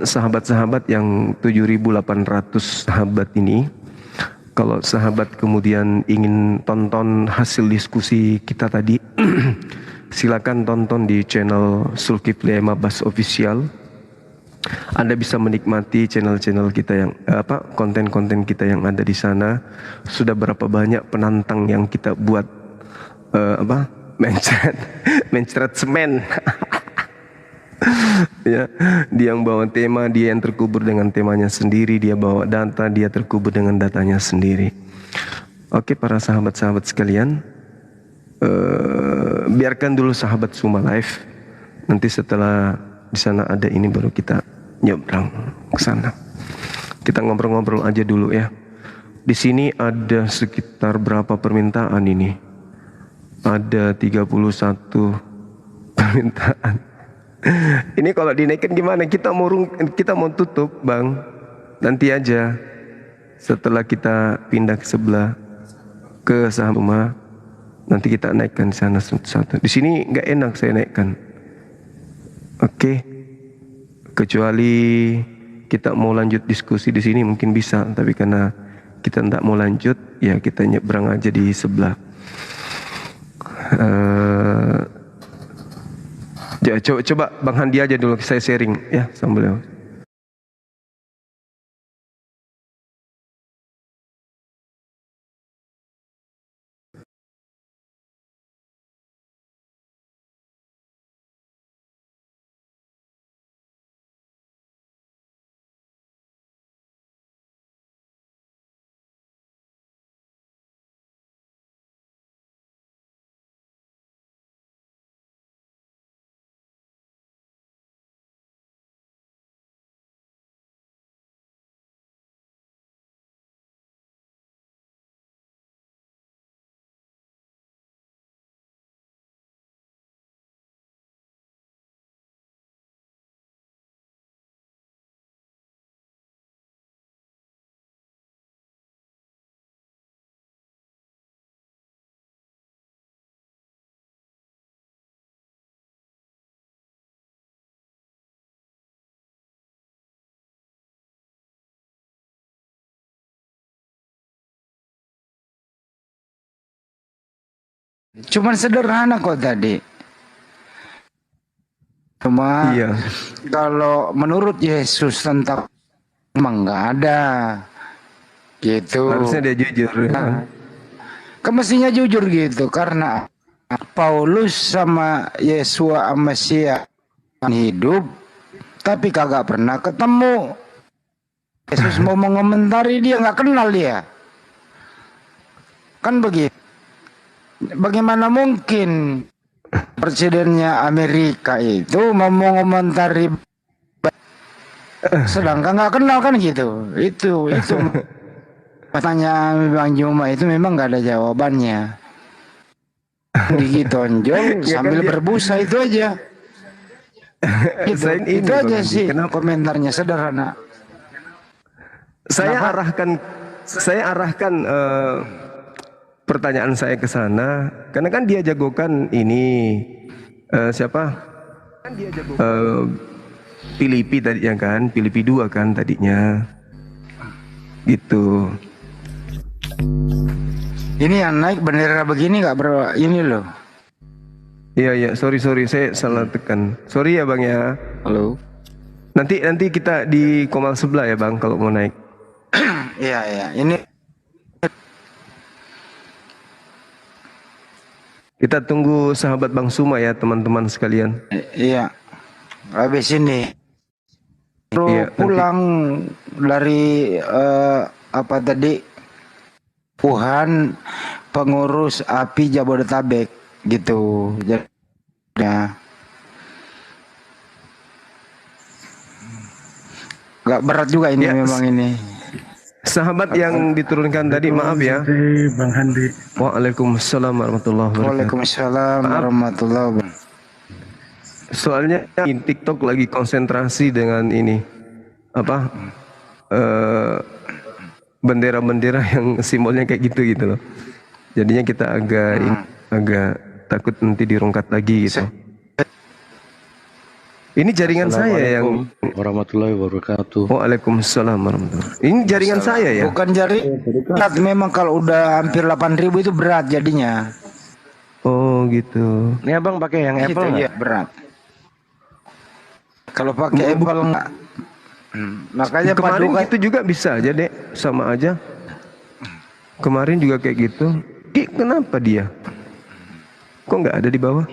Sahabat-sahabat yang 7.800 sahabat ini, kalau sahabat kemudian ingin tonton hasil diskusi kita tadi, silakan tonton di channel Zulkifli Abbas Official. Anda bisa menikmati channel-channel kita yang konten-konten kita yang ada di sana. Sudah berapa banyak penantang yang kita buat mencret semen. Ya, dia yang bawa tema, dia yang terkubur dengan temanya sendiri, dia bawa data, dia terkubur dengan datanya sendiri. Oke para sahabat-sahabat sekalian, biarkan dulu sahabat Suma live. Nanti setelah di sana ada ini baru kita nyebrang ke sana. Kita ngobrol-ngobrol aja dulu ya. Di sini ada sekitar berapa permintaan ini? Ada 31 permintaan. Ini kalau dinaikin gimana? Kita mau tutup, Bang. Nanti aja setelah kita pindah ke sebelah ke sahabat rumah, nanti kita naikkan di sana satu-satu. Di sini nggak enak saya naikkan. Oke. Kecuali kita mau lanjut diskusi di sini mungkin bisa, tapi karena kita tidak mau lanjut, ya kita nyebrang aja di sebelah. Ya, coba Bang Handi aja dulu, saya sharing ya sama beliau. Cuman sederhana kok tadi. Cuma Iya. kalau menurut Yesus tentang emang nggak ada gitu. Harusnya dia jujur. Ya. Mestinya jujur gitu, karena Paulus sama Yesua Mesias hidup, tapi kagak pernah ketemu. Yesus mau mengomentari, dia nggak kenal dia. Kan begitu. Bagaimana mungkin presidennya Amerika itu mau mengomentari, sedangkan nggak kenal kan gitu. Itu pertanyaan Bang Juma itu memang nggak ada jawabannya. Gigi tonjol sambil berbusa itu aja. Gitu. Itu aja sih komentarnya, sederhana. Saya arahkan pertanyaan saya ke sana karena kan dia jagokan ini siapa? Filipi tadinya kan, Filipi 2 kan tadinya. Gitu. Ini yang naik bendera begini nggak ini loh. Iya, sorry saya salah tekan. Sorry ya Bang ya. Halo. Nanti kita di Komal sebelah ya Bang kalau mau naik. Iya, ini Kita tunggu sahabat Bang Suma ya teman-teman sekalian. iya. Habis ini Iya, pulang dari apa tadi? Wuhan, pengurus API Jabodetabek gitu. Jadi ya. Gak berat juga ini Ya, memang ini. Sahabat yang diturunkan tadi, maaf ya. Bang Handi. Waalaikumsalam warahmatullahi wabarakatuh. Waalaikumsalam warahmatullahi wabarakatuh. Soalnya TikTok lagi konsentrasi dengan ini apa bendera-bendera yang simbolnya kayak gitu loh. Jadinya kita agak takut nanti dirungkat lagi gitu. Ini jaringan saya yang Warahmatullahi wabarakatuh. Waalaikumsalam warahmatullahi. Ini jaringan saya ya. Bukan berat, memang kalau udah hampir 8.000 itu berat jadinya. Oh gitu. Ini abang pakai yang Gitu, Apple nggak? ya, berat. Kalau pakai Apple enggak. Makanya Kemarin padukan gitu juga bisa aja dek, sama aja. Kemarin juga kayak gitu. Kenapa dia? Kok nggak ada di bawah?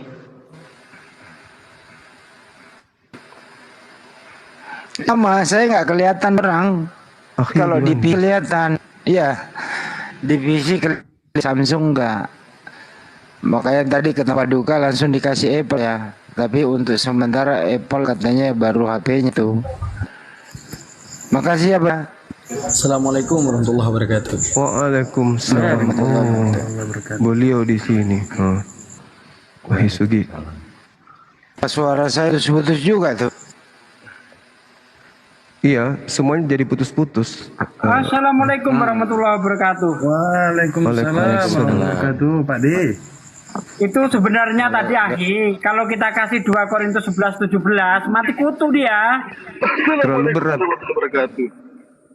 sama, saya nggak kelihatan orang. Kalau di gimana? kelihatan, iya. Di PC Samsung enggak. Makanya tadi kata Paduka langsung dikasih Apple ya. Tapi untuk sementara Apple katanya baru HP-nya tuh. Makasih ya Pak. Assalamualaikum warahmatullahi wabarakatuh. Waalaikumsalam. Oh, beliau di sini. Oh. Wah, Sugi. Suara saya putus-putus juga tuh. Iya, semuanya jadi putus-putus. Assalamualaikum warahmatullahi wabarakatuh. Waalaikumsalam warahmatullahi wabarakatuh, Pak D. Itu sebenarnya tadi Ahi, kalau kita kasih 2 Korintus 11:17, mati kutu dia. Terlalu berat.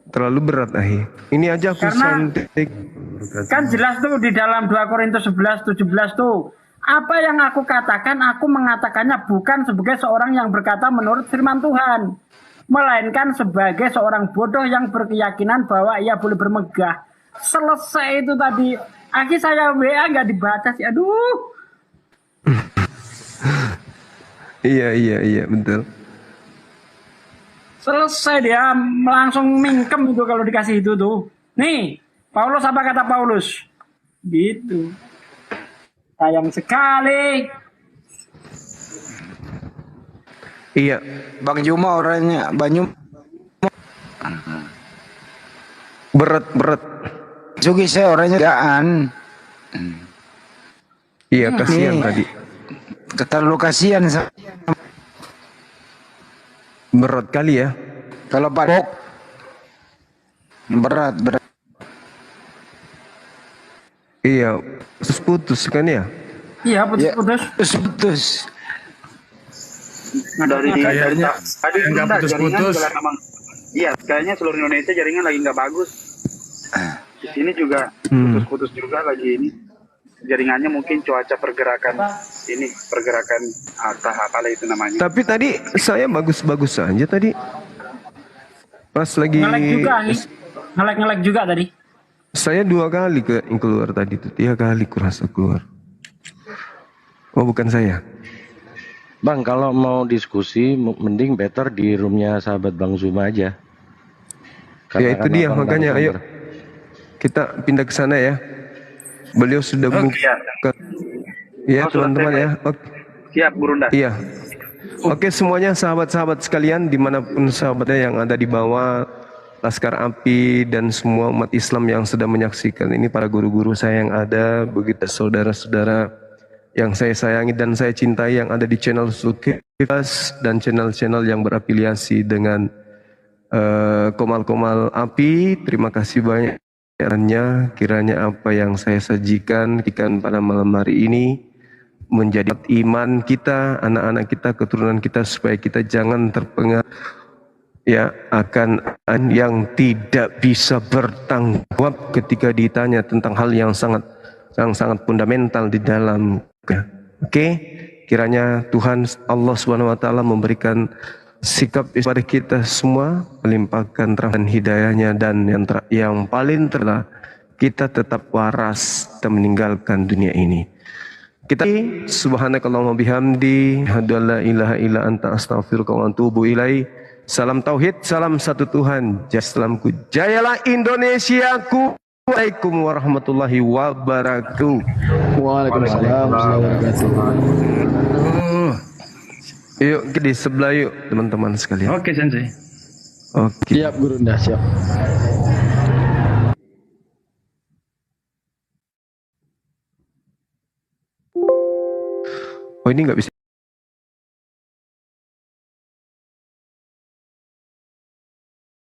Terlalu berat, Ahi. Ini aja aku Karena- santik. Kan jelas tuh di dalam 2 Korintus 11:17 tuh. Apa yang aku katakan, aku mengatakannya bukan sebagai seorang yang berkata menurut firman Tuhan, melainkan sebagai seorang bodoh yang berkeyakinan bahwa ia boleh bermegah. Selesai itu tadi. Akhirnya saya WA nggak dibaca sih. Aduh. Iya, betul. Selesai dia langsung mingkem itu kalau dikasih itu tuh. Nih, Paulus apa kata Paulus? Gitu. Sayang sekali. Iya, Bang Juma orangnya Banyum berat. Sugi saya orangnya gaan. Iya, kasihan Nih. tadi. Terlalu kasihan Berat kali ya. kalau Pak Dok. Berat. Iya, putus kan ya? Iya, putus-putus. Putus. Nah dari Kayaknya tadi nggak sebentar, putus-putus. jaringan juga memang iya kayaknya seluruh Indonesia jaringan lagi nggak bagus. Di sini juga putus-putus juga lagi ini jaringannya, mungkin cuaca pergerakan apa itu namanya. Tapi tadi saya bagus-bagus aja tadi. Pas lagi Ngelek juga nih. Ngelek juga tadi. Saya 2 kali keluar tadi itu, 3 kali kurasa keluar. Oh bukan saya. Bang, kalau mau diskusi, mending better di roomnya sahabat Bang Zuma aja. Ya itu dia, makanya ayo kita pindah ke sana ya. Beliau sudah buka. Ya teman-teman ya. Oke. Siap, Gurunda. Iya. Oke semuanya sahabat-sahabat sekalian dimanapun sahabatnya yang ada di bawah, Laskar Api dan semua umat Islam yang sedang menyaksikan ini, para guru-guru saya yang ada, begitu saudara-saudara yang saya sayangi dan saya cintai yang ada di channel Zulkiflas dan channel-channel yang berafiliasi dengan Komal-Komal Api. Terima kasih banyak kiranya apa yang saya sajikan pada malam hari ini menjadi iman kita, anak-anak kita, keturunan kita, supaya kita jangan terpengaruh ya akan yang tidak bisa bertanggung jawab ketika ditanya tentang hal yang sangat fundamental di dalam. Oke, kiranya Tuhan Allah SWT memberikan sikap kepada kita semua, melimpahkan rahmat dan hidayahnya, dan yang paling terlah kita tetap waras dan meninggalkan dunia ini. Kita subhanakallahumma bihamdi, hadu la ilaha illa anta astaghfiruka wa atubu ilaik. Salam tauhid, salam satu Tuhan. Jasalamku, jayalah Indonesiaku. Waalaikumsalam warahmatullahi wabarakatuh. Waalaikumsalam warahmatullahi wabarakatuh. Yuk di sebelah yuk teman-teman sekalian. Oke, Sensei. Oke. Siap, Gurunda, siap. Oh ini nggak bisa.